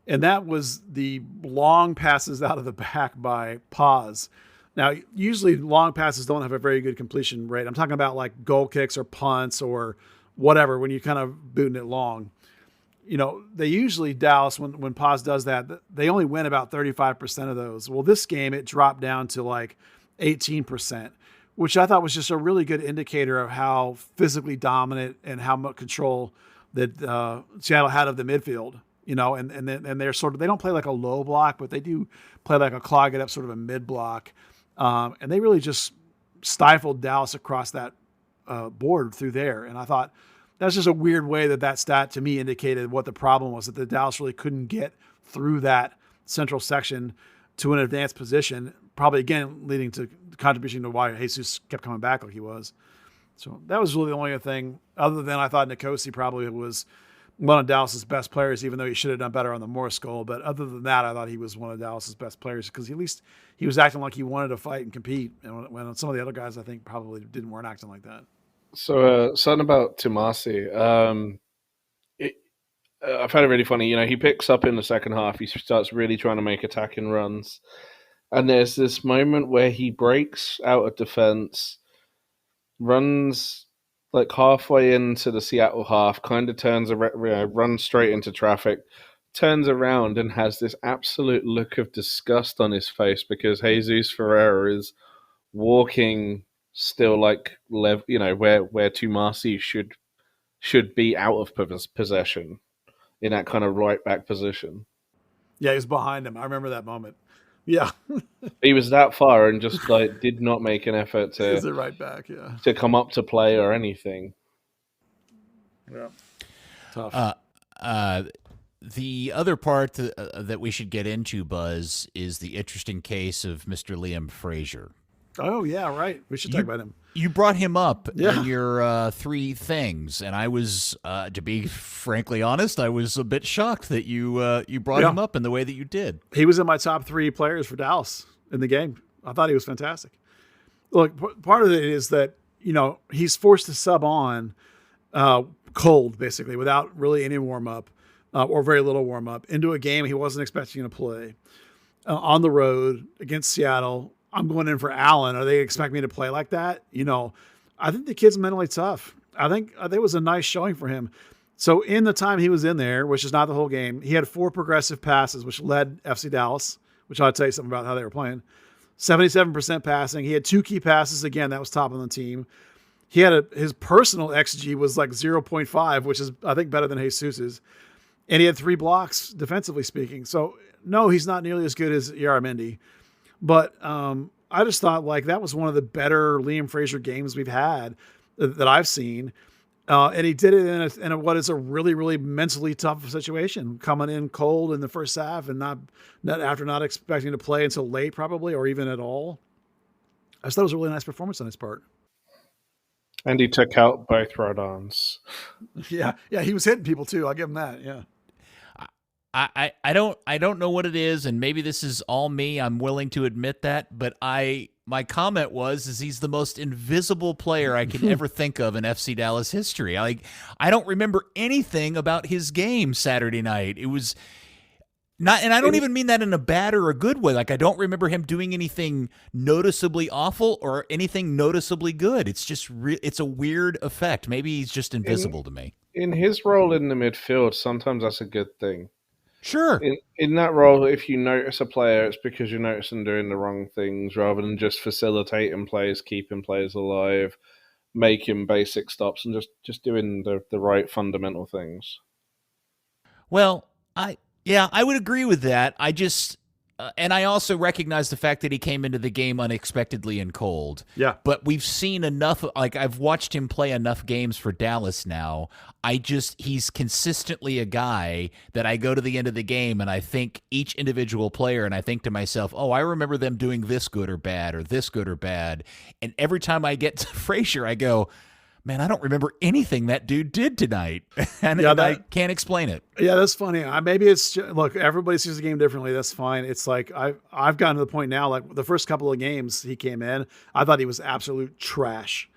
and that was the long passes out of the back by Paes. Now, usually long passes don't have a very good completion rate. I'm talking about like goal kicks or punts or whatever when you kind of booting it long. They usually, Dallas, when Paes does that, they only win about 35% of those. Well, this game, it dropped down to like 18%, which I thought was just a really good indicator of how physically dominant and how much control that Seattle had of the midfield. And they're they don't play like a low block, but they do play like a clog it up, sort of a mid block. And they really just stifled Dallas across that board through there. And I thought, that's just a weird way that stat to me indicated what the problem was, that the Dallas really couldn't get through that central section to an advanced position, probably again leading to contribution to why Jesus kept coming back like he was. So that was really the only thing, other than I thought Nikosi probably was one of Dallas's best players, even though he should have done better on the Morris goal. But other than that, I thought he was one of Dallas's best players because at least he was acting like he wanted to fight and compete. And when some of the other guys, I think, probably weren't acting like that. So something about Tomasi. I found it really funny. He picks up in the second half. He starts really trying to make attacking runs. And there's this moment where he breaks out of defense, runs like halfway into the Seattle half, kind of turns around, runs straight into traffic, turns around and has this absolute look of disgust on his face because Jesus Ferreira is walking still like where Tomasi should be out of possession in that kind of right back position. Yeah, he was behind him. I remember that moment. Yeah, he was that far and just did not make an effort to. Is it right back? Yeah, to come up to play or anything. Yeah, tough. The other part that we should get into, Buzz, is the interesting case of Mr. Liam Fraser. Oh, yeah, right. We should talk about him. You brought him up in your three things, and I was, to be frankly honest, I was a bit shocked that you brought him up in the way that you did. He was in my top 3 players for Dallas in the game. I thought he was fantastic. Look, part of it is that, he's forced to sub on cold, basically, without really any warm-up or very little warm-up into a game he wasn't expecting to play. On the road against Seattle, I'm going in for Allen. Are they expect me to play like that? I think the kid's mentally tough. I think it was a nice showing for him. So in the time he was in there, which is not the whole game, he had 4 progressive passes, which led FC Dallas, which I'll tell you something about how they were playing. 77% passing. He had 2 key passes. Again, that was top on the team. He had his personal XG was like 0.5, which is, I think, better than Jesus's. And he had 3 blocks, defensively speaking. So, no, he's not nearly as good as Illarramendi. But I just thought that was one of the better Liam Fraser games we've had that I've seen. And he did it in what is a really, really mentally tough situation, coming in cold in the first half and not after not expecting to play until late probably, or even at all. I just thought it was a really nice performance on his part. And he took out both Rodons. Yeah, he was hitting people too. I'll give him that. Yeah. I don't know what it is, and maybe this is all me. I'm willing to admit that, but my comment was he's the most invisible player I can ever think of in FC Dallas history. I don't remember anything about his game Saturday night. It was not, and I don't even mean that in a bad or a good way. I don't remember him doing anything noticeably awful or anything noticeably good. It's just it's a weird effect. Maybe he's just invisible to me. In his role in the midfield, sometimes that's a good thing. Sure. In that role, if you notice a player, it's because you notice them doing the wrong things rather than just facilitating players, keeping players alive, making basic stops, and just doing the right fundamental things. Well, I would agree with that. I just and I also recognize the fact that he came into the game unexpectedly and cold. Yeah. But we've seen enough, I've watched him play enough games for Dallas now. He's consistently a guy that I go to the end of the game and I think each individual player and I think to myself, oh, I remember them doing this good or bad or this good or bad. And every time I get to Fraser, I go, man, I don't remember anything that dude did tonight. and I can't explain it. Yeah, that's funny. Maybe it's look, everybody sees the game differently. That's fine. It's like I've gotten to the point now, the first couple of games he came in, I thought he was absolute trash.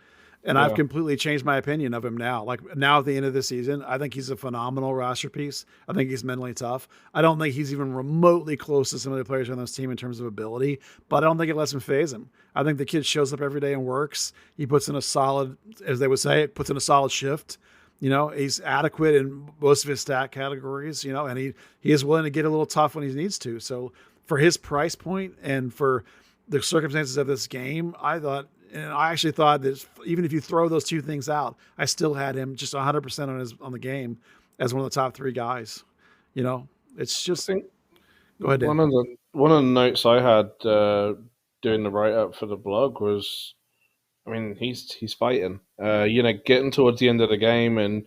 And I've completely changed my opinion of him now. Now at the end of the season, I think he's a phenomenal roster piece. I think he's mentally tough. I don't think he's even remotely close to some of the players on this team in terms of ability, but I don't think it lets him phase him. I think the kid shows up every day and works. He puts in a solid, as they would say, puts in a solid shift. He's adequate in most of his stat categories, and he is willing to get a little tough when he needs to. So for his price point and for the circumstances of this game, I actually thought that even if you throw those two things out, I still had him just 100% on the game as one of the top 3 guys. It's just. Go ahead, Dan. One of the notes I had doing the write up for the blog was, he's fighting. Getting towards the end of the game, and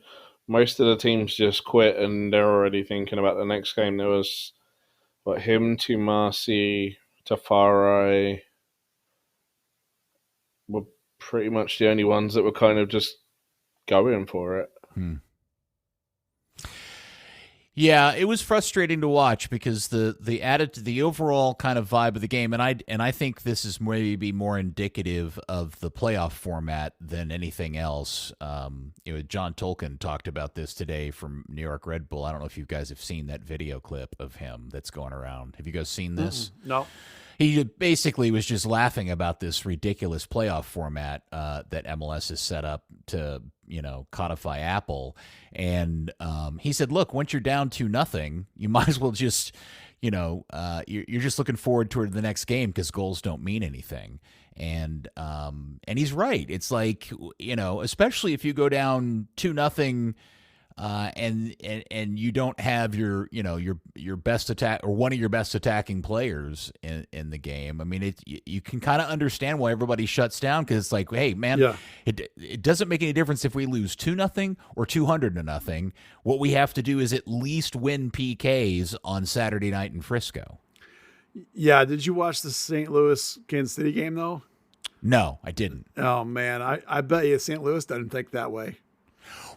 most of the teams just quit, and they're already thinking about the next game. There was him, Tumasi, Tafari were pretty much the only ones that were kind of just going for it. Yeah, it was frustrating to watch because the overall kind of vibe of the game, and I think this is maybe more indicative of the playoff format than anything else. John Tolkien talked about this today from New York Red Bull. I don't know if you guys have seen that video clip of him that's going around. Have you guys seen this? No. He basically was just laughing about this ridiculous playoff format that MLS has set up to, codify Apple. And he said, look, once you're down 2-0, you might as well just, you're just looking forward toward the next game because goals don't mean anything. And he's right. It's like, especially if you go down 2-0, and you don't have your best attack or one of your best attacking players in the game. You can kind of understand why everybody shuts down because it's like, hey man, it doesn't make any difference if we lose 2-0 or 200-0. What we have to do is at least win PKs on Saturday night in Frisco. Yeah. Did you watch the St. Louis Kansas City game though? No, I didn't. Oh man, I bet you St. Louis doesn't think that way.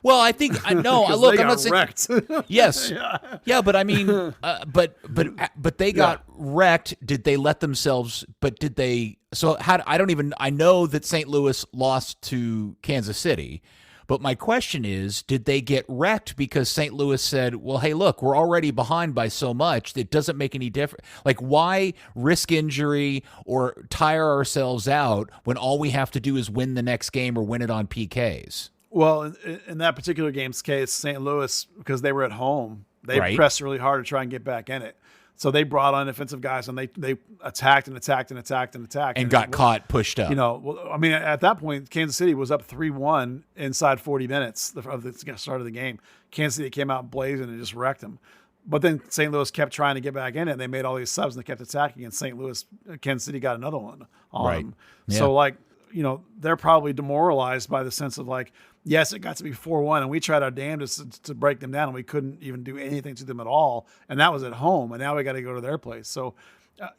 Well, I think no. Look, I'm not saying wrecked. yes, yeah, but I mean, but they got wrecked. Did they let themselves? But did they? So how? I don't even. I know that St. Louis lost to Kansas City, but my question is, did they get wrecked because St. Louis said, "Well, hey, look, we're already behind by so much. It doesn't make any difference. Like, why risk injury or tire ourselves out when all we have to do is win the next game or win it on PKs?" Well, in that particular game's case, St. Louis, because they were at home, they pressed really hard to try and get back in it. So they brought on offensive guys, and they attacked and attacked and attacked and attacked. And got caught, pushed up. Well, I mean, at that point, Kansas City was up 3-1 inside 40 minutes of the start of the game. Kansas City came out blazing and just wrecked them. But then St. Louis kept trying to get back in it, and they made all these subs, and they kept attacking, and Kansas City got another one on them. Yeah. So, they're probably demoralized by the sense of yes, it got to be 4-1, and we tried our damnedest to break them down, and we couldn't even do anything to them at all. And that was at home, and now we got to go to their place. So,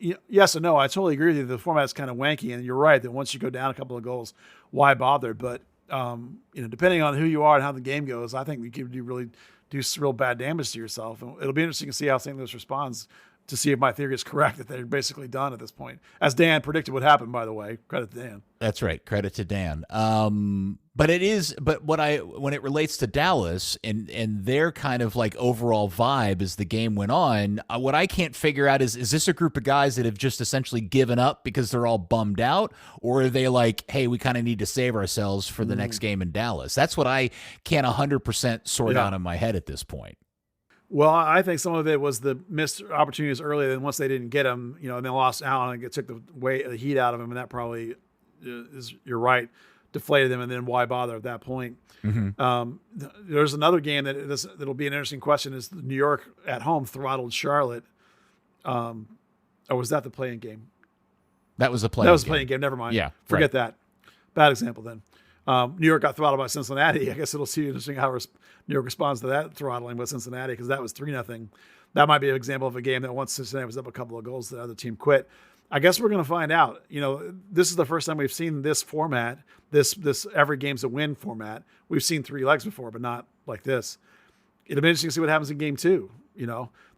yes and no, I totally agree with you. The format is kind of wanky, and you're right that once you go down a couple of goals, why bother? But depending on who you are and how the game goes, I think we could really do real bad damage to yourself. And it'll be interesting to see how St. Louis responds to see if my theory is correct, that they're basically done at this point. As Dan predicted would happen, by the way. Credit to Dan. That's right. Credit to Dan. But when it relates to Dallas and their kind of overall vibe as the game went on, what I can't figure out is this a group of guys that have just essentially given up because they're all bummed out? Or are they hey, we kind of need to save ourselves for the next game in Dallas? That's what I can't 100% sort out in my head at this point. Well, I think some of it was the missed opportunities earlier, and once they didn't get them, and they lost Allen and it took the heat out of them, and that probably is, you're right, deflated them, and then why bother at that point? Mm-hmm. There's another game that'll be an interesting question: is New York at home throttled Charlotte? Or was that the playing game? That was the playing. That was the playing game. Never mind. Yeah, forget that. Bad example then. New York got throttled by Cincinnati. I guess it'll be interesting how New York responds to that throttling with Cincinnati, because that was 3-0. That might be an example of a game that once Cincinnati was up a couple of goals, the other team quit. I guess we're going to find out. This is the first time we've seen this format, this every game's a win format. We've seen 3 legs before, but not like this. It'll be interesting to see what happens in game 2.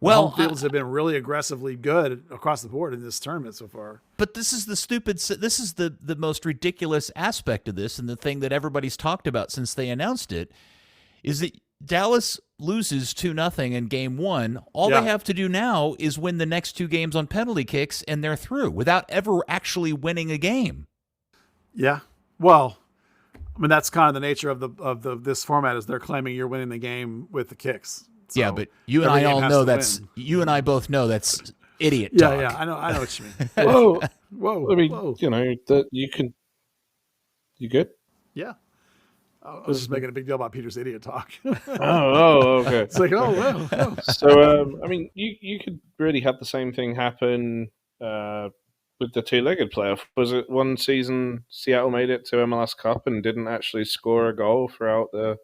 Home fields have been really aggressively good across the board in this tournament so far. But this is the most ridiculous aspect of this, and the thing that everybody's talked about since they announced it, is that Dallas loses 2-0 in game 1. All they have to do now is win the next 2 games on penalty kicks, and they're through without ever actually winning a game. Yeah. Well, I mean, that's kind of the nature of this format, is they're claiming you're winning the game with the kicks. So yeah, but you and I all know you and I both know that's idiot talk. Yeah, I know what you mean. Whoa. I mean, you good? Yeah. I was just making a big deal about Peter's idiot talk. Okay. It's wow. So, I mean, you could really have the same thing happen with the 2-legged playoff. Was it one season Seattle made it to MLS Cup and didn't actually score a goal throughout the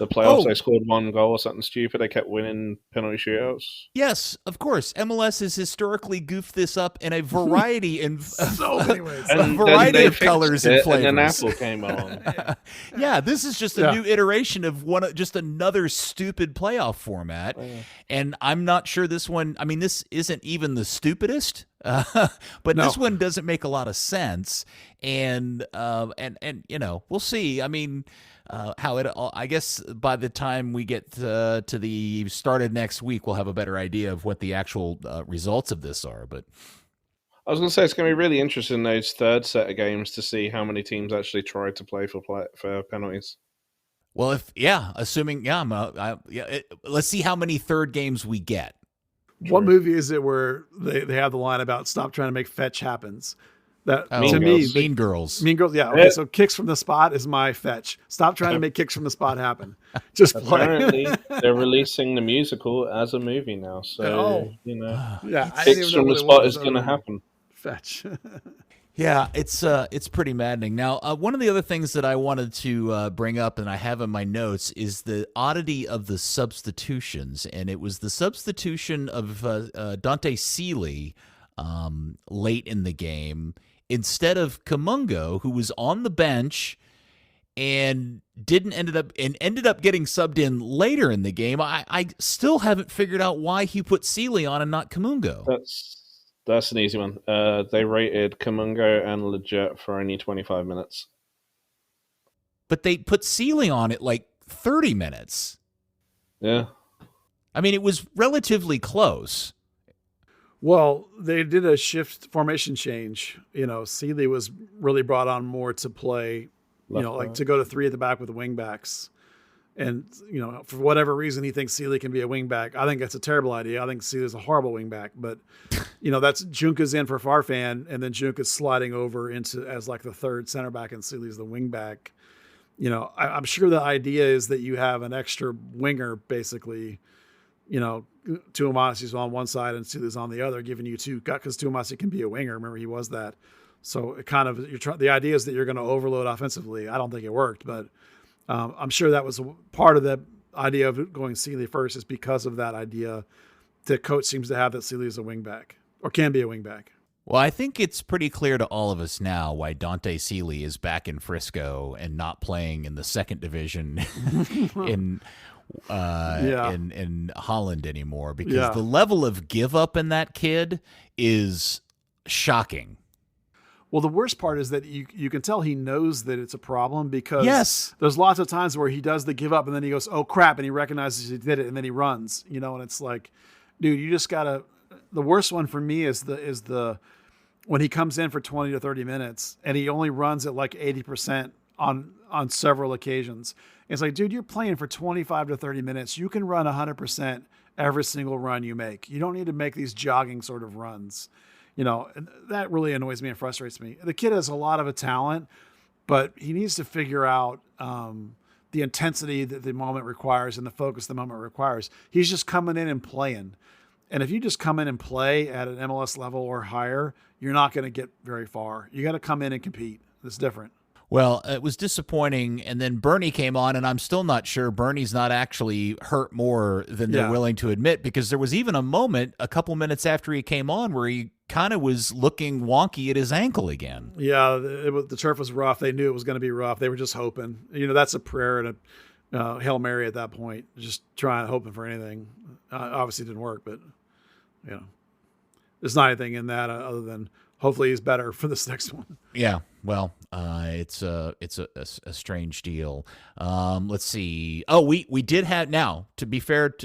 playoffs? They scored 1 goal or something stupid. They kept winning penalty shootouts. Yes, of course. MLS has historically goofed this up in a variety so many ways. A variety of colors and flavors. And then Apple came on. Yeah, this is just a new iteration of just another stupid playoff format. And I'm not sure this one. I mean, this isn't even the stupidest. But this one doesn't make a lot of sense. And we'll see. I mean, how it all, I guess by the time we get to the start of next week, we'll have a better idea of what the actual results of this are. But I was going to say, it's going to be really interesting, those third set of games, to see how many teams actually try to play for penalties. Well, let's see how many third games we get. What movie is it where they have the line about stop trying to make fetch happens? Mean Girls. Mean Girls, yeah. Okay, so kicks from the spot is my fetch. Stop trying to make kicks from the spot happen. Just play. Apparently, they're releasing the musical as a movie now, so kicks from the spot is going to happen. Fetch. Yeah, it's pretty maddening. Now, one of the other things that I wanted to bring up, and I have in my notes, is the oddity of the substitutions, and it was the substitution of Dante Seeley late in the game. instead of Kamungo, who was on the bench and ended up getting subbed in later in the game. I still haven't figured out why he put Seeley on and not Kamungo. That's an easy one. They rated Kamungo and Leggett for only 25 minutes. But they put Seeley on at like 30 minutes. Yeah. I mean, it was relatively close. Well, they did a shift formation change. Seeley was really brought on more to play, like to go to 3 at the back with the wing backs. And, for whatever reason, he thinks Seeley can be a wing back. I think that's a terrible idea. I think Seeley's a horrible wing back. But, that's Junka's in for Farfan, and then Junka's sliding over as like the third center back, and Seeley's the wing back. I'm sure the idea is that you have an extra winger, basically, Tuamasi's on one side and Seeley's on the other, giving you two, because Tuamasi can be a winger. Remember, he was that. So it kind of, the idea is that you're going to overload offensively. I don't think it worked, but I'm sure that was part of the idea of going Seeley first, is because of that idea that coach seems to have, that Seeley is a wing back or can be a wing back. Well, I think it's pretty clear to all of us now why Dante Seeley is back in Frisco and not playing in the second division in Holland anymore, because the level of give up in that kid is shocking. Well, the worst part is that you can tell he knows that it's a problem, because there's lots of times where he does the give up and then he goes, oh crap, and he recognizes he did it, and then he runs, and it's like, dude, you just gotta. The worst one for me is the when he comes in for 20 to 30 minutes and he only runs at like 80% on several occasions. It's like, dude, you're playing for 25 to 30 minutes. You can run 100% every single run you make. You don't need to make these jogging sort of runs. And that really annoys me and frustrates me. The kid has a lot of a talent, but he needs to figure out the intensity that the moment requires and the focus the moment requires. He's just coming in and playing. And if you just come in and play at an MLS level or higher, you're not going to get very far. You got to come in and compete. It's different. Well, it was disappointing, and then Bernie came on, and I'm still not sure Bernie's not actually hurt more than they're willing to admit, because there was even a moment a couple minutes after he came on where he kind of was looking wonky at his ankle again. Yeah, the turf was rough. They knew it was going to be rough. They were just hoping. That's a prayer and a Hail Mary at that point, just hoping for anything. Obviously it didn't work, but, there's not anything in that other than hopefully he's better for this next one. Yeah, well, it's a strange deal. Let's see. Oh, we did have, now, to be fair,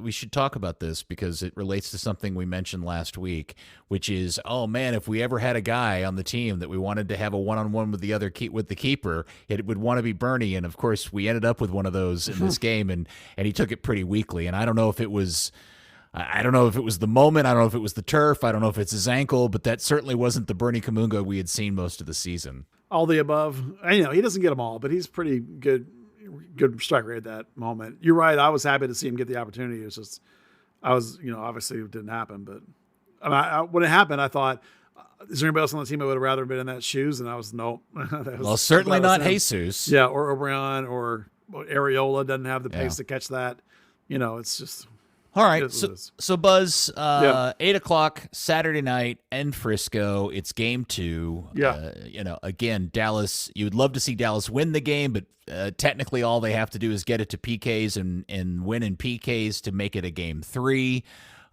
we should talk about this because it relates to something we mentioned last week, which is, oh man, if we ever had a guy on the team that we wanted to have a one-on-one with the keeper, it would want to be Bernie. And of course, we ended up with one of those in this game, and he took it pretty weakly. And I don't know if it was the moment. I don't know if it was the turf. I don't know if it's his ankle, but that certainly wasn't the Bernie Kamungo we had seen most of the season. All the above. He doesn't get them all, but he's pretty good strike rate at that moment. You're right. I was happy to see him get the opportunity. It's just, obviously it didn't happen, but when it happened, I thought, is there anybody else on the team that would have rather been in that shoes? And I was, nope. Well, certainly not Jesus. Yeah. Or O'Brien or Areola doesn't have the pace to catch that. It's just. All right, so Buzz, 8:00 Saturday night in Frisco. It's game 2. Yeah. Again, Dallas. You would love to see Dallas win the game, but technically, all they have to do is get it to PKs and win in PKs to make it a game 3.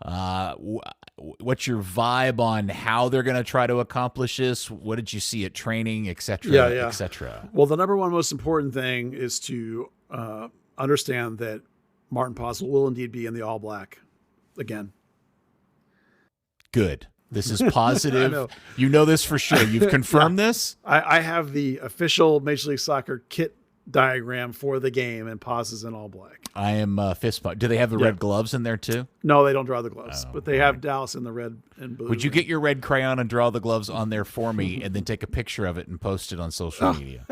What's your vibe on how they're going to try to accomplish this? What did you see at training, et cetera, et cetera? Well, the number one most important thing is to understand that Martin Paes will indeed be in the All Black again. Good. This is positive. You know this for sure. You've confirmed this? I have the official Major League Soccer kit diagram for the game, and Paes is in All Black. I am fist bump. Do they have the red gloves in there too? No, they don't draw the gloves, but they have Dallas in the red and blue. Would you get your red crayon and draw the gloves on there for me and then take a picture of it and post it on social media?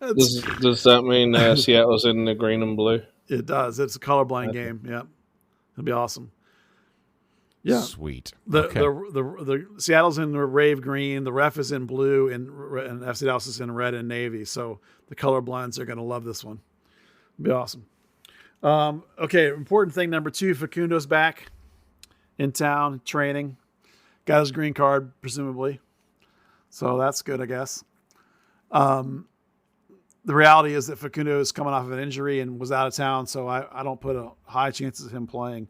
Does that mean Seattle's in the green and blue? It does. It's a colorblind game. Yeah, it'll be awesome. Yeah, sweet. The Seattle's in the rave green. The ref is in blue, and FC Dallas is in red and navy. So the colorblinds are going to love this one. It'll be awesome. Okay, important thing number 2: Facundo's back in town training. Got his green card, presumably. So that's good, I guess. The reality is that Facundo is coming off of an injury and was out of town, so I don't put a high chances of him playing.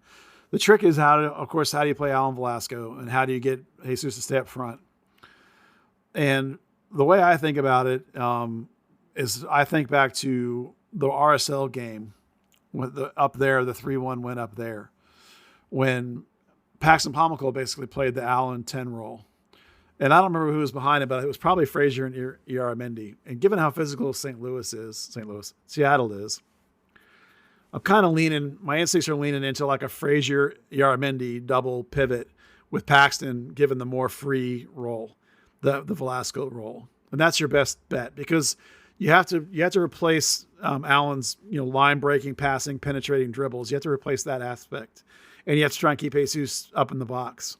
The trick is how do you play Alan Velasco, and how do you get Jesus to stay up front? And the way I think about it is I think back to the RSL game with the 3-1 win up there, when Paxton Pomykal basically played the Allen 10 role. And I don't remember who was behind it, but it was probably Fraser and Illarramendi. And given how physical Seattle is, I'm kind of leaning, my instincts are leaning into like a Fraser Illarramendi double pivot with Paxton given the more free role, the Velasco role. And that's your best bet, because you have to replace Allen's line breaking, passing, penetrating dribbles. You have to replace that aspect, and you have to try and keep Jesus up in the box.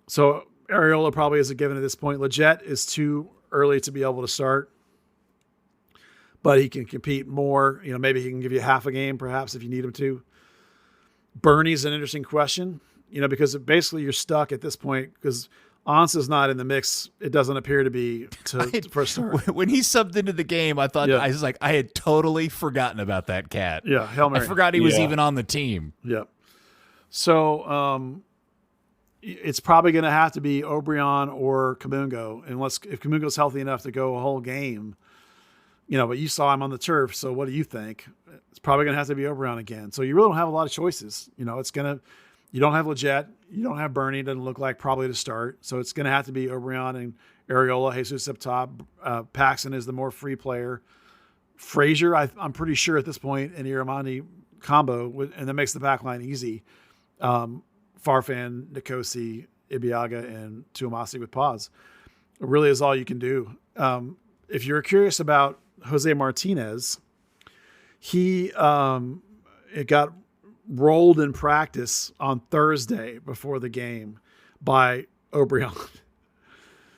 So Areola probably is a given at this point. Leggett is too early to be able to start, but he can compete more. Maybe he can give you half a game, perhaps, if you need him to. Bernie's an interesting question, because basically you're stuck at this point because Ansa's not in the mix. It doesn't appear to be for a start. When he subbed into the game, I thought I was like, I had totally forgotten about that cat. Yeah, Hail Mary. I forgot he was even on the team. Yeah. So it's probably going to have to be O'Brien or Kamungo, if Kamungo's healthy enough to go a whole game. But you saw him on the turf, so what do you think? It's probably going to have to be O'Brien again. So you really don't have a lot of choices. You don't have Leggett, you don't have Bernie, doesn't look like probably to start. So it's going to have to be O'Brien and Areola, Jesus up top. Paxton is the more free player. Fraser, I'm pretty sure at this point, in Illarramendi combo, and that makes the back line easy. Farfan, Nkosi, Ibiaga, and Tuamasi with Paes. It really is all you can do. If you're curious about Jose Martinez, it got rolled in practice on Thursday before the game by O'Brien.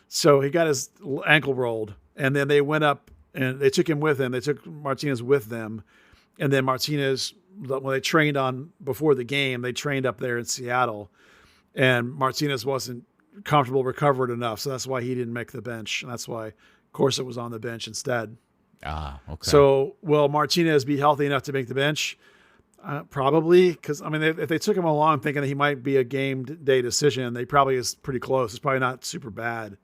So he got his ankle rolled, and then they went up and they took him with them. They took Martinez with them. And then Martinez, when they trained on before the game, they trained up there in Seattle, and Martinez wasn't comfortable, recovered enough. So that's why he didn't make the bench. And that's why Corsa was on the bench instead. Ah, okay. So will Martinez be healthy enough to make the bench? Probably, because if they took him along thinking that he might be a game day decision, they probably is pretty close. It's probably not super bad,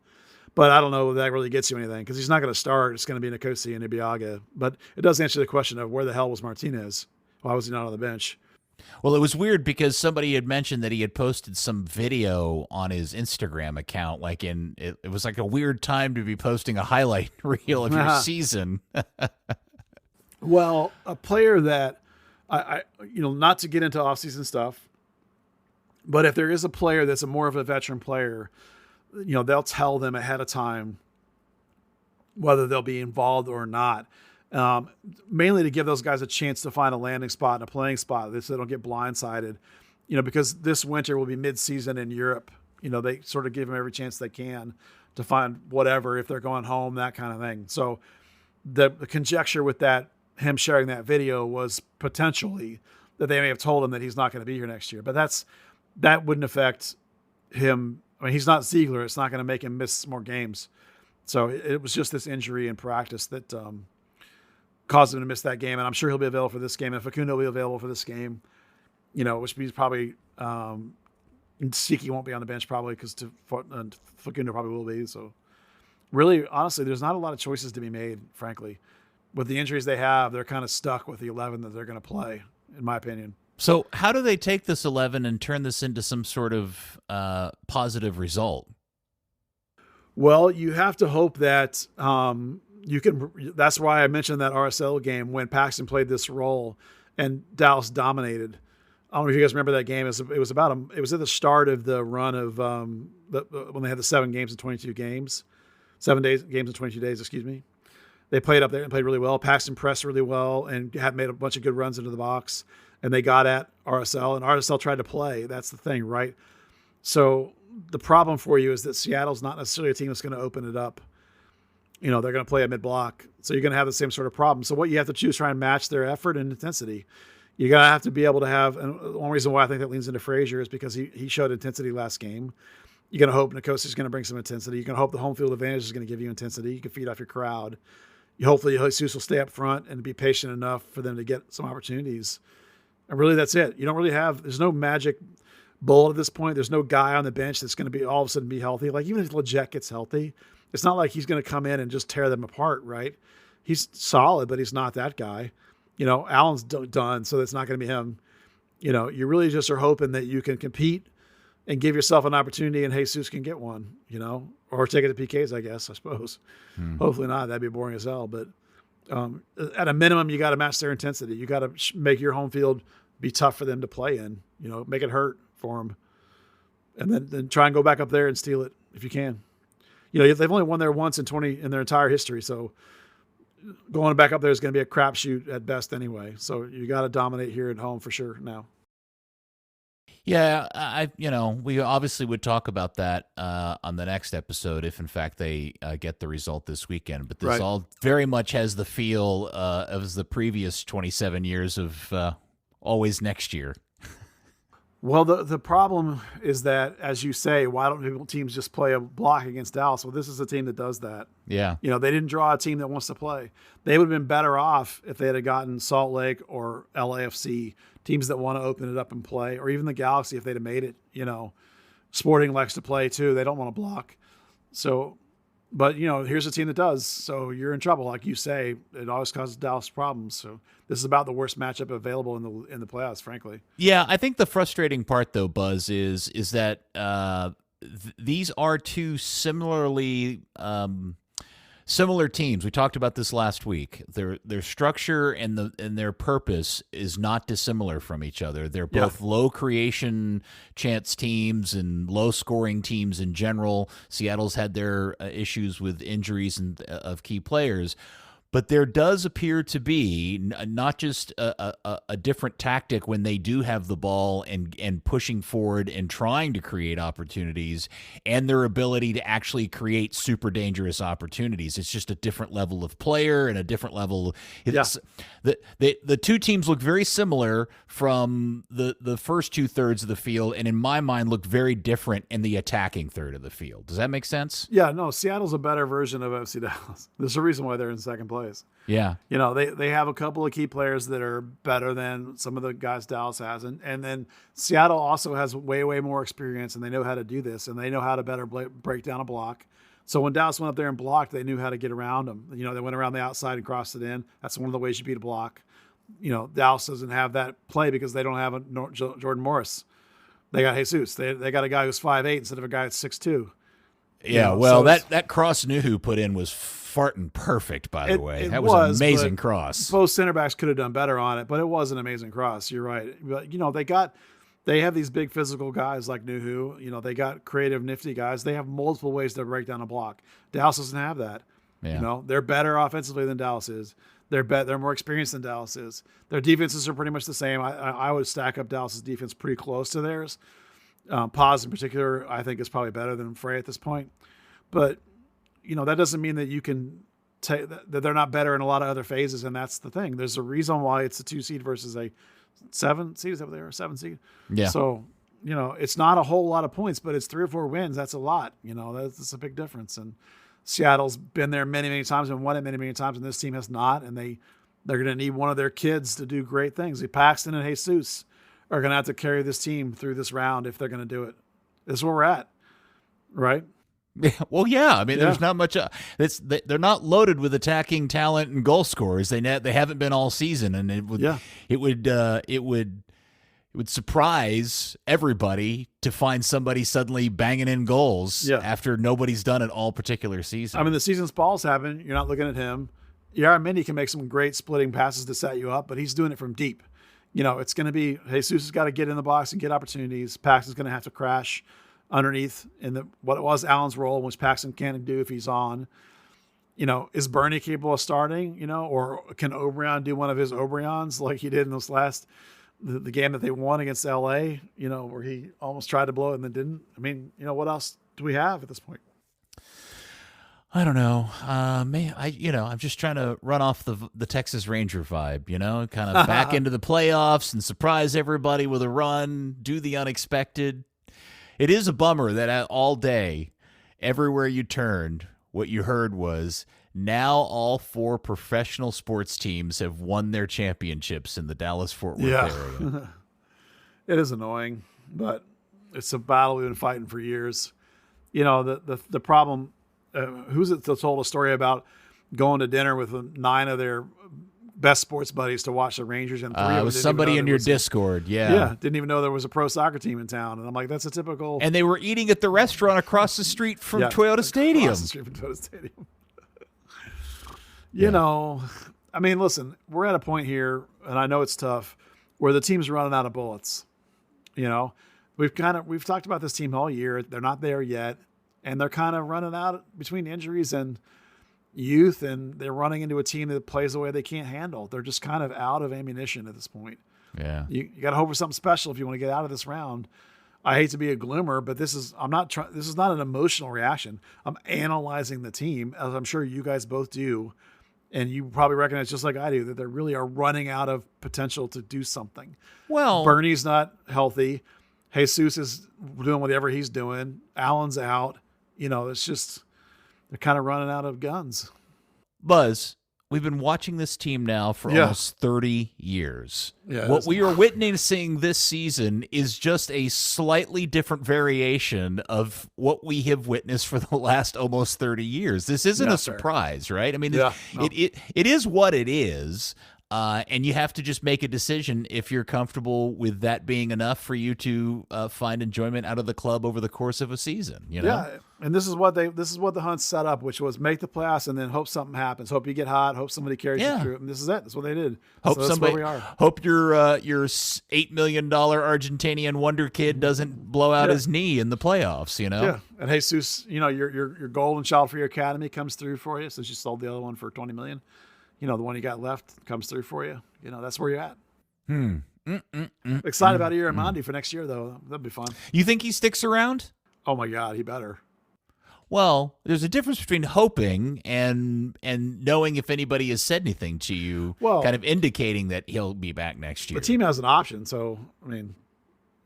but I don't know if that really gets you anything, because he's not going to start. It's going to be Nkosi and Ibiaga, but it does answer the question of where the hell was Martinez? Why was he not on the bench? Well, it was weird because somebody had mentioned that he had posted some video on his Instagram account, it was like a weird time to be posting a highlight reel of your season. Well, a player that I not to get into off-season stuff, but if there is a player that's more of a veteran player, they'll tell them ahead of time whether they'll be involved or not. Mainly to give those guys a chance to find a landing spot and a playing spot, so they don't get blindsided. Because this winter will be mid-season in Europe. They sort of give them every chance they can to find whatever, if they're going home, that kind of thing. So the conjecture with that, him sharing that video, was potentially that they may have told him that he's not going to be here next year. But that wouldn't affect him. He's not Ziegler. It's not going to make him miss more games. So it was just this injury in practice that caused him to miss that game. And I'm sure he'll be available for this game. And Facundo will be available for this game, which means probably Siki won't be on the bench probably, because Facundo probably will be. So really, honestly, there's not a lot of choices to be made, frankly. With the injuries they have, they're kind of stuck with the 11 that they're going to play, in my opinion. So how do they take this 11 and turn this into some sort of positive result? Well, you have to hope that you can. That's why I mentioned that RSL game when Paxton played this role and Dallas dominated. I don't know if you guys remember that game. It was at the start of the run of when they had the 7 games in 22 games, 7 games in 22 days. Excuse me. They played up there and played really well. Paxton pressed really well and had made a bunch of good runs into the box. And they got at RSL, and RSL tried to play. That's the thing, right? So the problem for you is that Seattle's not necessarily a team that's going to open it up. They're going to play a mid-block. So you're going to have the same sort of problem. So what you have to choose, try and match their effort and intensity. You're going to have to be able to have, and one reason why I think that leans into Fraser is because he showed intensity last game. You're going to hope Nicosia's going to bring some intensity. You're going to hope the home field advantage is going to give you intensity. You can feed off your crowd. Hopefully Jesus will stay up front and be patient enough for them to get some opportunities. And really, that's it. You don't really there's no magic bullet at this point. There's no guy on the bench that's going to be all of a sudden be healthy. Like, even if Leggett gets healthy, it's not like he's going to come in and just tear them apart, right? He's solid, but he's not that guy. Allen's done, so it's not going to be him. You really just are hoping that you can compete and give yourself an opportunity, and Jesus can get one, or take it to PKs, I guess, I suppose. Hopefully not. That'd be boring as hell. But at a minimum, you got to match their intensity. You got to make your home field be tough for them to play in, make it hurt for them. And then try and go back up there and steal it if you can. They've only won there once in their entire history. So going back up there is going to be a crapshoot at best anyway. So you got to dominate here at home for sure now. Yeah, we obviously would talk about that on the next episode if, in fact, they get the result this weekend. But this all very much has the feel of the previous 27 years of always next year. Well, the problem is that, as you say, why don't teams just play a block against Dallas? Well, this is a team that does that. Yeah. They didn't draw a team that wants to play. They would have been better off if they had gotten Salt Lake or LAFC, teams that want to open it up and play, or even the Galaxy if they'd have made it. Sporting likes to play too. They don't want to block. So, but here's a team that does. So you're in trouble, like you say. It always causes Dallas problems. So this is about the worst matchup available in the playoffs, frankly. Yeah, I think the frustrating part, though, Buzz, is that these are two similar teams. We talked about this last week. Their structure and their purpose is not dissimilar from each other. They're both low creation chance teams and low scoring teams in general. Seattle's had their issues with injuries of key players. But there does appear to be not just a different tactic when they do have the ball and pushing forward and trying to create opportunities, and their ability to actually create super dangerous opportunities. It's just a different level of player and a different level. The two teams look very similar from the first 2/3 of the field, and in my mind look very different in the attacking third of the field. Does that make sense? Yeah, no, Seattle's a better version of FC Dallas. There's a reason why they're in second place. Yeah. They have a couple of key players that are better than some of the guys Dallas has. And then Seattle also has way, way more experience, and they know how to do this, and they know how to better break down a block. So when Dallas went up there and blocked, they knew how to get around them. They went around the outside and crossed it in. That's one of the ways you beat a block. Dallas doesn't have that play because they don't have a Jordan Morris. They got Jesus. They got a guy who's 5'8" instead of a guy that's 6'2". Yeah, well, that cross Nuhu put in was farting perfect, by the way. That was an amazing cross. Both center backs could have done better on it, but it was an amazing cross. You're right. But, they have these big physical guys like Nuhu. They got creative, nifty guys. They have multiple ways to break down a block. Dallas doesn't have that. Yeah. They're better offensively than Dallas is. They're more experienced than Dallas is. Their defenses are pretty much the same. I would stack up Dallas's defense pretty close to theirs. Paes in particular, I think, is probably better than Frey at this point. But, that doesn't mean that you can take that they're not better in a lot of other phases, and that's the thing. There's a reason why it's a 2 seed versus a 7 seed. Is that what they are? 7 seed? Yeah. So, it's not a whole lot of points, but it's 3 or 4 wins. That's a lot. That's a big difference. And Seattle's been there many, many times and won it many, many times, and this team has not. And they're going to need one of their kids to do great things. Paxton and Jesus are going to have to carry this team through this round if they're going to do it. This is where we're at, right? Well, yeah. I mean, there's not much. They're not loaded with attacking talent and goal scorers. They haven't been all season, and it would surprise everybody to find somebody suddenly banging in goals after nobody's done it all particular season. I mean, the season's balls happen. You're not looking at him. Illarramendi can make some great splitting passes to set you up, but he's doing it from deep. It's going to be Jesus has got to get in the box and get opportunities. Paxton's going to have to crash underneath in what it was Allen's role, which Paxton can't do if he's on. Is Bernie capable of starting? Or can O'Brien do one of his O'Briens like he did in this the game that they won against LA? Where he almost tried to blow it and then didn't. I mean, what else do we have at this point? I don't know. I'm just trying to run off the Texas Ranger vibe, kind of back into the playoffs and surprise everybody with a run, do the unexpected. It is a bummer that all day, everywhere you turned, what you heard was, now all 4 professional sports teams have won their championships in the Dallas-Fort Worth area. It is annoying, but it's a battle we've been fighting for years. The problem, who's it that told a story about going to dinner with 9 of their best sports buddies to watch the Rangers, and 3 of them it was somebody in your Discord. Yeah, didn't even know there was a pro soccer team in town, and I'm like, that's a typical. And they were eating at the restaurant across the street from Toyota Stadium. Across the street from Toyota Stadium. You know, I mean, listen, we're at a point here, and I know it's tough, where the team's running out of bullets. We've talked about this team all year. They're not there yet, and they're kind of running out between injuries and youth, and they're running into a team that plays the way they can't handle. They're just kind of out of ammunition at this point. Yeah, you got to hope for something special if you want to get out of this round. I hate to be a gloomer, but this is not an emotional reaction. I'm analyzing the team, as I'm sure you guys both do, and you probably recognize, just like I do, that they really are running out of potential to do something. Well, Bernie's not healthy. Jesus is doing whatever he's doing. Allen's out. It's just they're kind of running out of guns. Buzz, we've been watching this team now for almost 30 years. Yeah, what we are witnessing this season is just a slightly different variation of what we have witnessed for the last almost 30 years. This isn't a surprise, right? I mean, it is what it is. And you have to just make a decision if you're comfortable with that being enough for you to find enjoyment out of the club over the course of a season. Yeah, and this is what the Hunts set up, which was make the playoffs and then hope something happens. Hope you get hot. Hope somebody carries you through. And this is it. That's what they did. Hope that's somebody. Where we are. Hope your $8 million Argentinian wonder kid doesn't blow out his knee in the playoffs. Yeah, and Jesus, your golden child for your academy comes through for you since you sold the other one for $20 million. The one you got left comes through for you. That's where you're at. Excited about Illarramendi for next year, though. That'd be fun. You think he sticks around? Oh my God, he better. Well, there's a difference between hoping and knowing if anybody has said anything to you, kind of indicating that he'll be back next year. The team has an option, so I mean,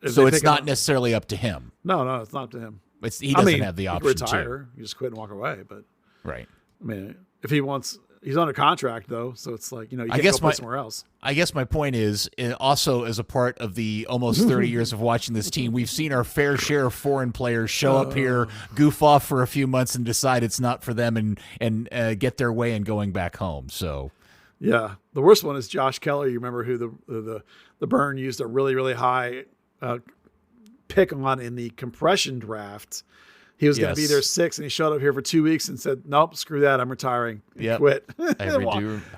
so it's not necessarily up to him. No, it's not up to him. He doesn't have the option to retire. You just quit and walk away. But right. I mean, if he wants. He's under contract, though, so it's like, you can't go play somewhere else. I guess my point is, also as a part of the almost 30 years of watching this team, we've seen our fair share of foreign players show up here, goof off for a few months, and decide it's not for them and get their way in going back home. So, yeah. The worst one is Josh Keller. You remember who the Burn used a really, really high pick on in the compression draft. He was going to be there 6, and he showed up here for 2 weeks and said, "Nope, screw that, I'm retiring." And quit.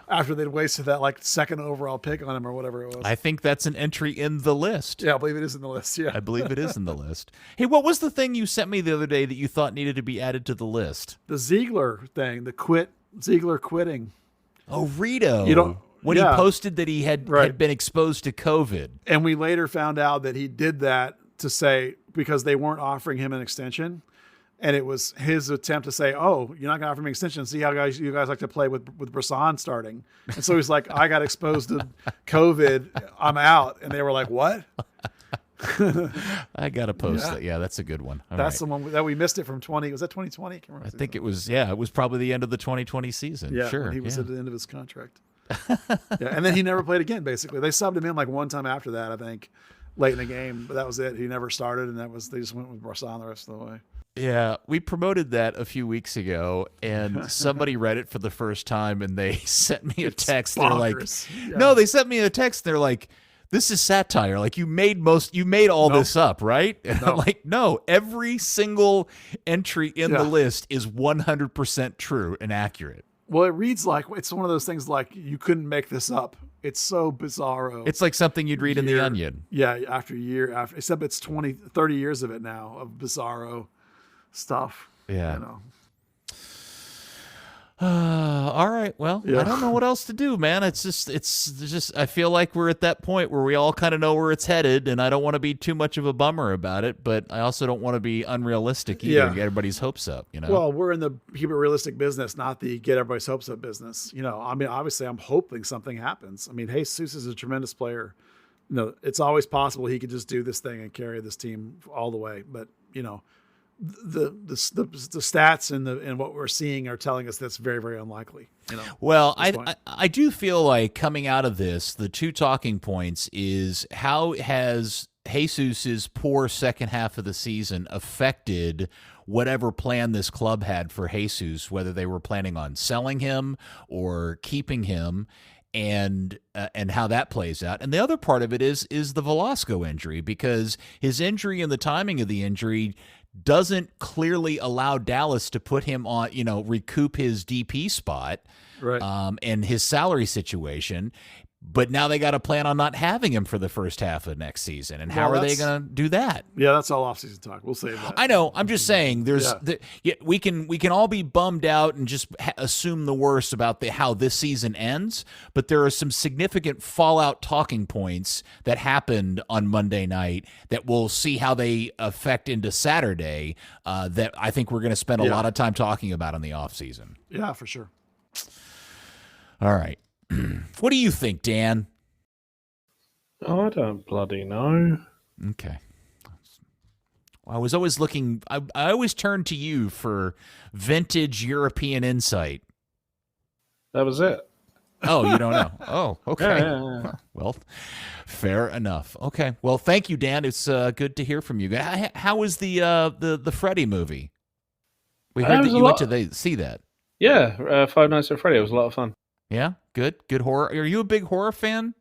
After they'd wasted that second overall pick on him or whatever it was. I think that's an entry in the list. Yeah, I believe it is in the list. Yeah, I believe it is in the list. Hey, what was the thing you sent me the other day that you thought needed to be added to the list? The Ziegler thing, Ziegler quitting. Oh, Rito. When he posted that he had been exposed to COVID, and we later found out that he did that to say because they weren't offering him an extension. And it was his attempt to say, "Oh, you're not going to offer me an extension. See how you guys like to play with Brisson starting." And so he's like, "I got exposed to COVID. I'm out." And they were like, "What?" I got to post that. Yeah, that's a good one. That's the one that we missed it from 20. Was that 2020? I think it was. Yeah, it was probably the end of the 2020 season. Yeah, sure. When he was at the end of his contract. And then he never played again. Basically, they subbed him in one time after that. I think late in the game, but that was it. He never started, and they just went with Brisson the rest of the way. Yeah, we promoted that a few weeks ago, and somebody read it for the first time, and they sent me a text. They're like, "No," they sent me a text. They're like, "This is satire. Like you made all this up, right?" And I'm like, "No, every single entry in the list is 100% true and accurate." Well, it reads like it's one of those things like you couldn't make this up. It's so bizarro. It's like something you'd read in The Onion. Yeah, after except it's 30 years of it now of bizarro stuff. Yeah. All right. Well, I don't know what else to do, man. It's just, I feel like we're at that point where we all kind of know where it's headed, and I don't want to be too much of a bummer about it, but I also don't want to be unrealistic either and get everybody's hopes up, Well, we're in the keep it realistic business, not the get everybody's hopes up business. I mean, obviously I'm hoping something happens. I mean, Jesus is a tremendous player. It's always possible he could just do this thing and carry this team all the way, but the stats and what we're seeing are telling us that's very, very unlikely. Well, I do feel like coming out of this, the two talking points is how has Jesus's poor second half of the season affected whatever plan this club had for Jesus, whether they were planning on selling him or keeping him, and how that plays out. And the other part of it is the Velasco injury, because his injury and the timing of the injury doesn't clearly allow Dallas to put him on, recoup his DP spot, right, and his salary situation. But now they got to plan on not having him for the first half of next season. And how are they going to do that? Yeah, that's all offseason talk. We'll save that. I know. I'm just saying we can all be bummed out and just assume the worst about how this season ends. But there are some significant fallout talking points that happened on Monday night that we'll see how they affect into Saturday, that I think we're going to spend a lot of time talking about in the offseason. Yeah, for sure. All right. What do you think, Dan? Oh, I don't bloody know. Okay. I was always looking. I always turned to you for vintage European insight. That was it. Oh, you don't know? Oh, okay. Yeah. Well, fair enough. Okay. Well, thank you, Dan. It's good to hear from you. How was the Freddy movie? We heard that you went to see that. Yeah, Five Nights at Freddy. It was a lot of fun. Yeah, good horror. Are you a big horror fan?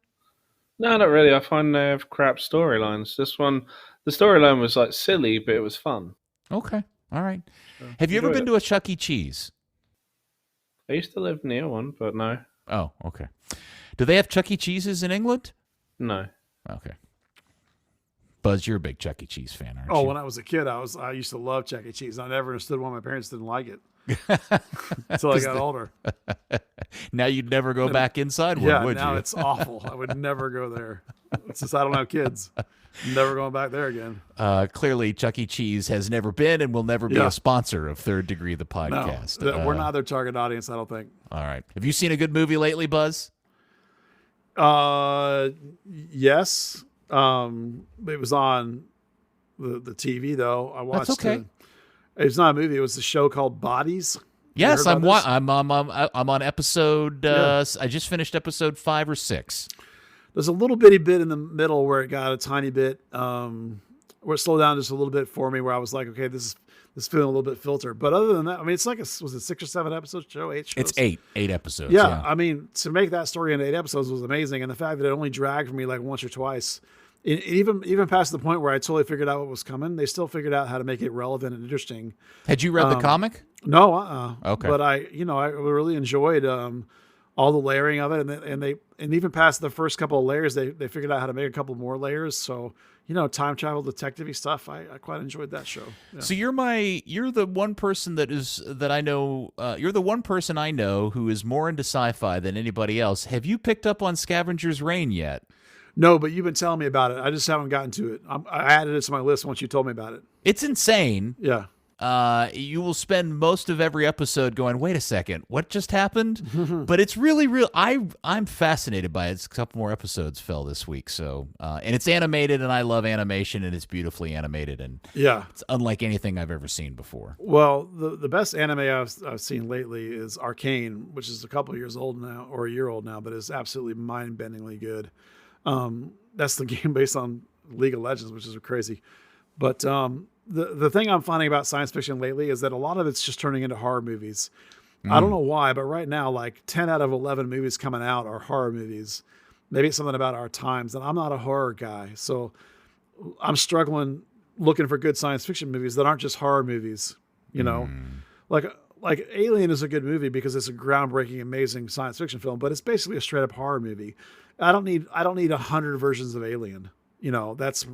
No, not really. I find they have crap storylines. This one, the storyline was like silly, but it was fun. Okay, all right. Have you ever been to a Chuck E. Cheese? I used to live near one, but no. Oh, okay. Do they have Chuck E. Cheeses in England? No. Okay. Buzz, you're a big Chuck E. Cheese fan, aren't you? Oh, when I was a kid, I used to love Chuck E. Cheese. I never understood why my parents didn't like it until I got older. Now you'd never go back inside one, would you? Yeah, now it's awful. I would never go there. It's just I don't have kids. I'm never going back there again. Clearly, Chuck E. Cheese has never been and will never be a sponsor of Third Degree, the podcast. No, we're not their target audience, I don't think. All right. Have you seen a good movie lately, Buzz? Yes. It was on the TV though. I watched. That's okay. It's not a movie. It was a show called Bodies. Yes, I'm on episode. I just finished episode 5 or 6. There's a little bitty bit in the middle where it got a tiny bit, where it slowed down just a little bit for me, where I was like, okay, this is feeling a little bit filtered. But other than that, I mean, it's like was it 6 or 7 episode show? 8 shows? It's 8 episodes. Yeah, I mean, to make that story into 8 episodes was amazing, and the fact that it only dragged for me like once or twice. Even past the point where I totally figured out what was coming, they still figured out how to make it relevant and interesting. Had you read the comic? No, okay. But I really enjoyed all the layering of it, and even past the first couple of layers, they figured out how to make a couple more layers. So time travel detective-y stuff. I quite enjoyed that show. Yeah. So you're the one person that I know. You're the one person I know who is more into sci-fi than anybody else. Have you picked up on Scavenger's Reign yet? No, but you've been telling me about it. I just haven't gotten to it. I added it to my list once you told me about it. It's insane. Yeah. You will spend most of every episode going, wait a second, what just happened? But it's really real. I'm fascinated by it. It's a couple more episodes fell this week. So, and it's animated, and I love animation, and it's beautifully animated, and it's unlike anything I've ever seen before. Well, the best anime I've seen lately is Arcane, which is a couple of years old now, or a year old now, but is absolutely mind-bendingly good. That's the game based on League of Legends, which is crazy. But the thing I'm finding about science fiction lately is that a lot of it's just turning into horror movies. I don't know why, but right now, like 10 out of 11 movies coming out are horror movies. Maybe it's something about our times, and I'm not a horror guy. So I'm struggling looking for good science fiction movies that aren't just horror movies, Like Alien is a good movie because it's a groundbreaking, amazing science fiction film, but it's basically a straight up horror movie. I don't need 100 versions of Alien. That's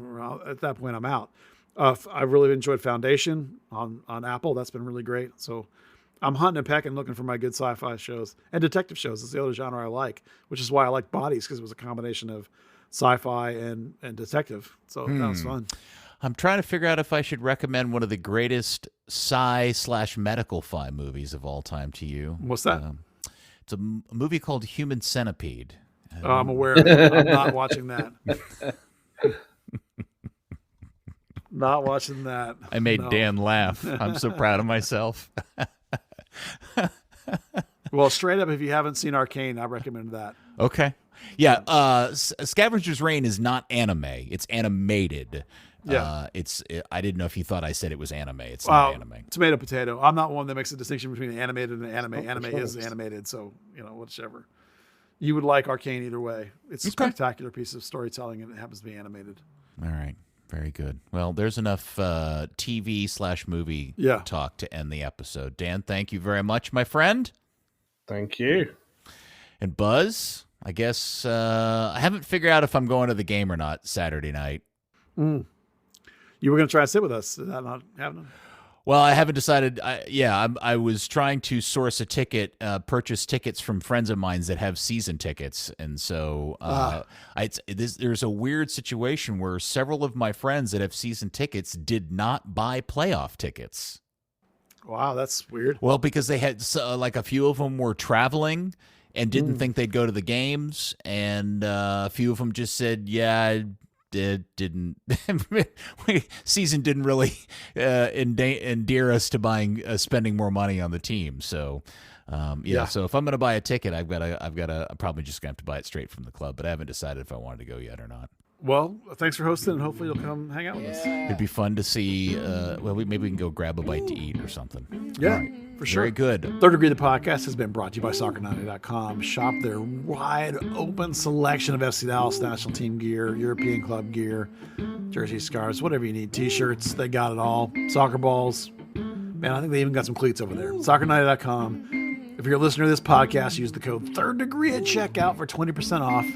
at that point I'm out. I really enjoyed Foundation on Apple. That's been really great. So I'm hunting and pecking, looking for my good sci-fi shows and detective shows. It's the other genre I like, which is why I like Bodies, because it was a combination of sci-fi and detective. So that was fun. I'm trying to figure out if I should recommend one of the greatest sci/medical fi movies of all time to you. What's that? It's a movie called Human Centipede. I'm aware of it. I'm not watching that. Not watching that. I made Dan laugh. I'm so proud of myself. Well, straight up, if you haven't seen Arcane, I recommend that. Okay. Yeah, Scavenger's Reign is not anime. It's animated. Yeah. I didn't know if you thought I said it was anime. It's not anime. Tomato, potato. I'm not one that makes a distinction between animated and anime. Anime is animated, so, whichever. You would like Arcane either way. It's a spectacular piece of storytelling, and it happens to be animated. All right. Very good. Well, there's enough TV/movie talk to end the episode. Dan, thank you very much, my friend. Thank you. And Buzz, I guess I haven't figured out if I'm going to the game or not Saturday night. You were going to try to sit with us. Is that not happening? Well, I haven't decided. I was trying to source a ticket, purchase tickets from friends of mine that have season tickets. And so there's a weird situation where several of my friends that have season tickets did not buy playoff tickets. Wow, that's weird. Well, because they had like a few of them were traveling and didn't think they'd go to the games. And a few of them just said, yeah, it didn't. Season didn't really endear us to spending more money on the team. So, So if I'm going to buy a ticket, I'm probably just going to have to buy it straight from the club. But I haven't decided if I wanted to go yet or not. Well, thanks for hosting, and hopefully you'll come hang out with us. It'd be fun to see. Maybe we can go grab a bite to eat or something. Yeah, for sure. Very good. Third Degree, the podcast, has been brought to you by Soccer90.com. Shop their wide open selection of FC Dallas national team gear, European club gear, jersey, scarves, whatever you need, T-shirts. They got it all. Soccer balls. Man, I think they even got some cleats over there. Soccer90.com. If you're a listener to this podcast, use the code Third Degree at checkout for 20% off.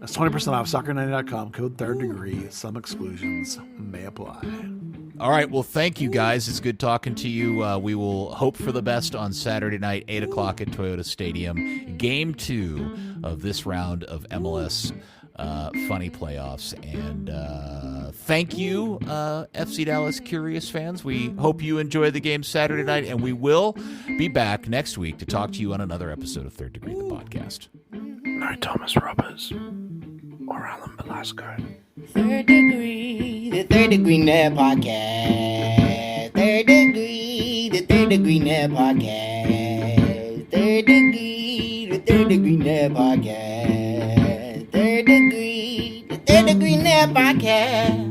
That's 20% off Soccer90.com, code Third Degree. Some exclusions may apply. All right. Well, thank you, guys. It's good talking to you. We will hope for the best on Saturday night, 8 o'clock at Toyota Stadium. Game 2 of this round of MLS Funny Playoffs. And thank you, FC Dallas Curious fans. We hope you enjoy the game Saturday night, and we will be back next week to talk to you on another episode of Third Degree, the podcast. No Thomas Roberts or Alan Velasco. Third Degree, the Third Degree Net Podcast. Third Degree, the Third Degree Net Podcast. Third Degree, the Third Degree Net Podcast. Third Degree, the Third Degree Net Podcast.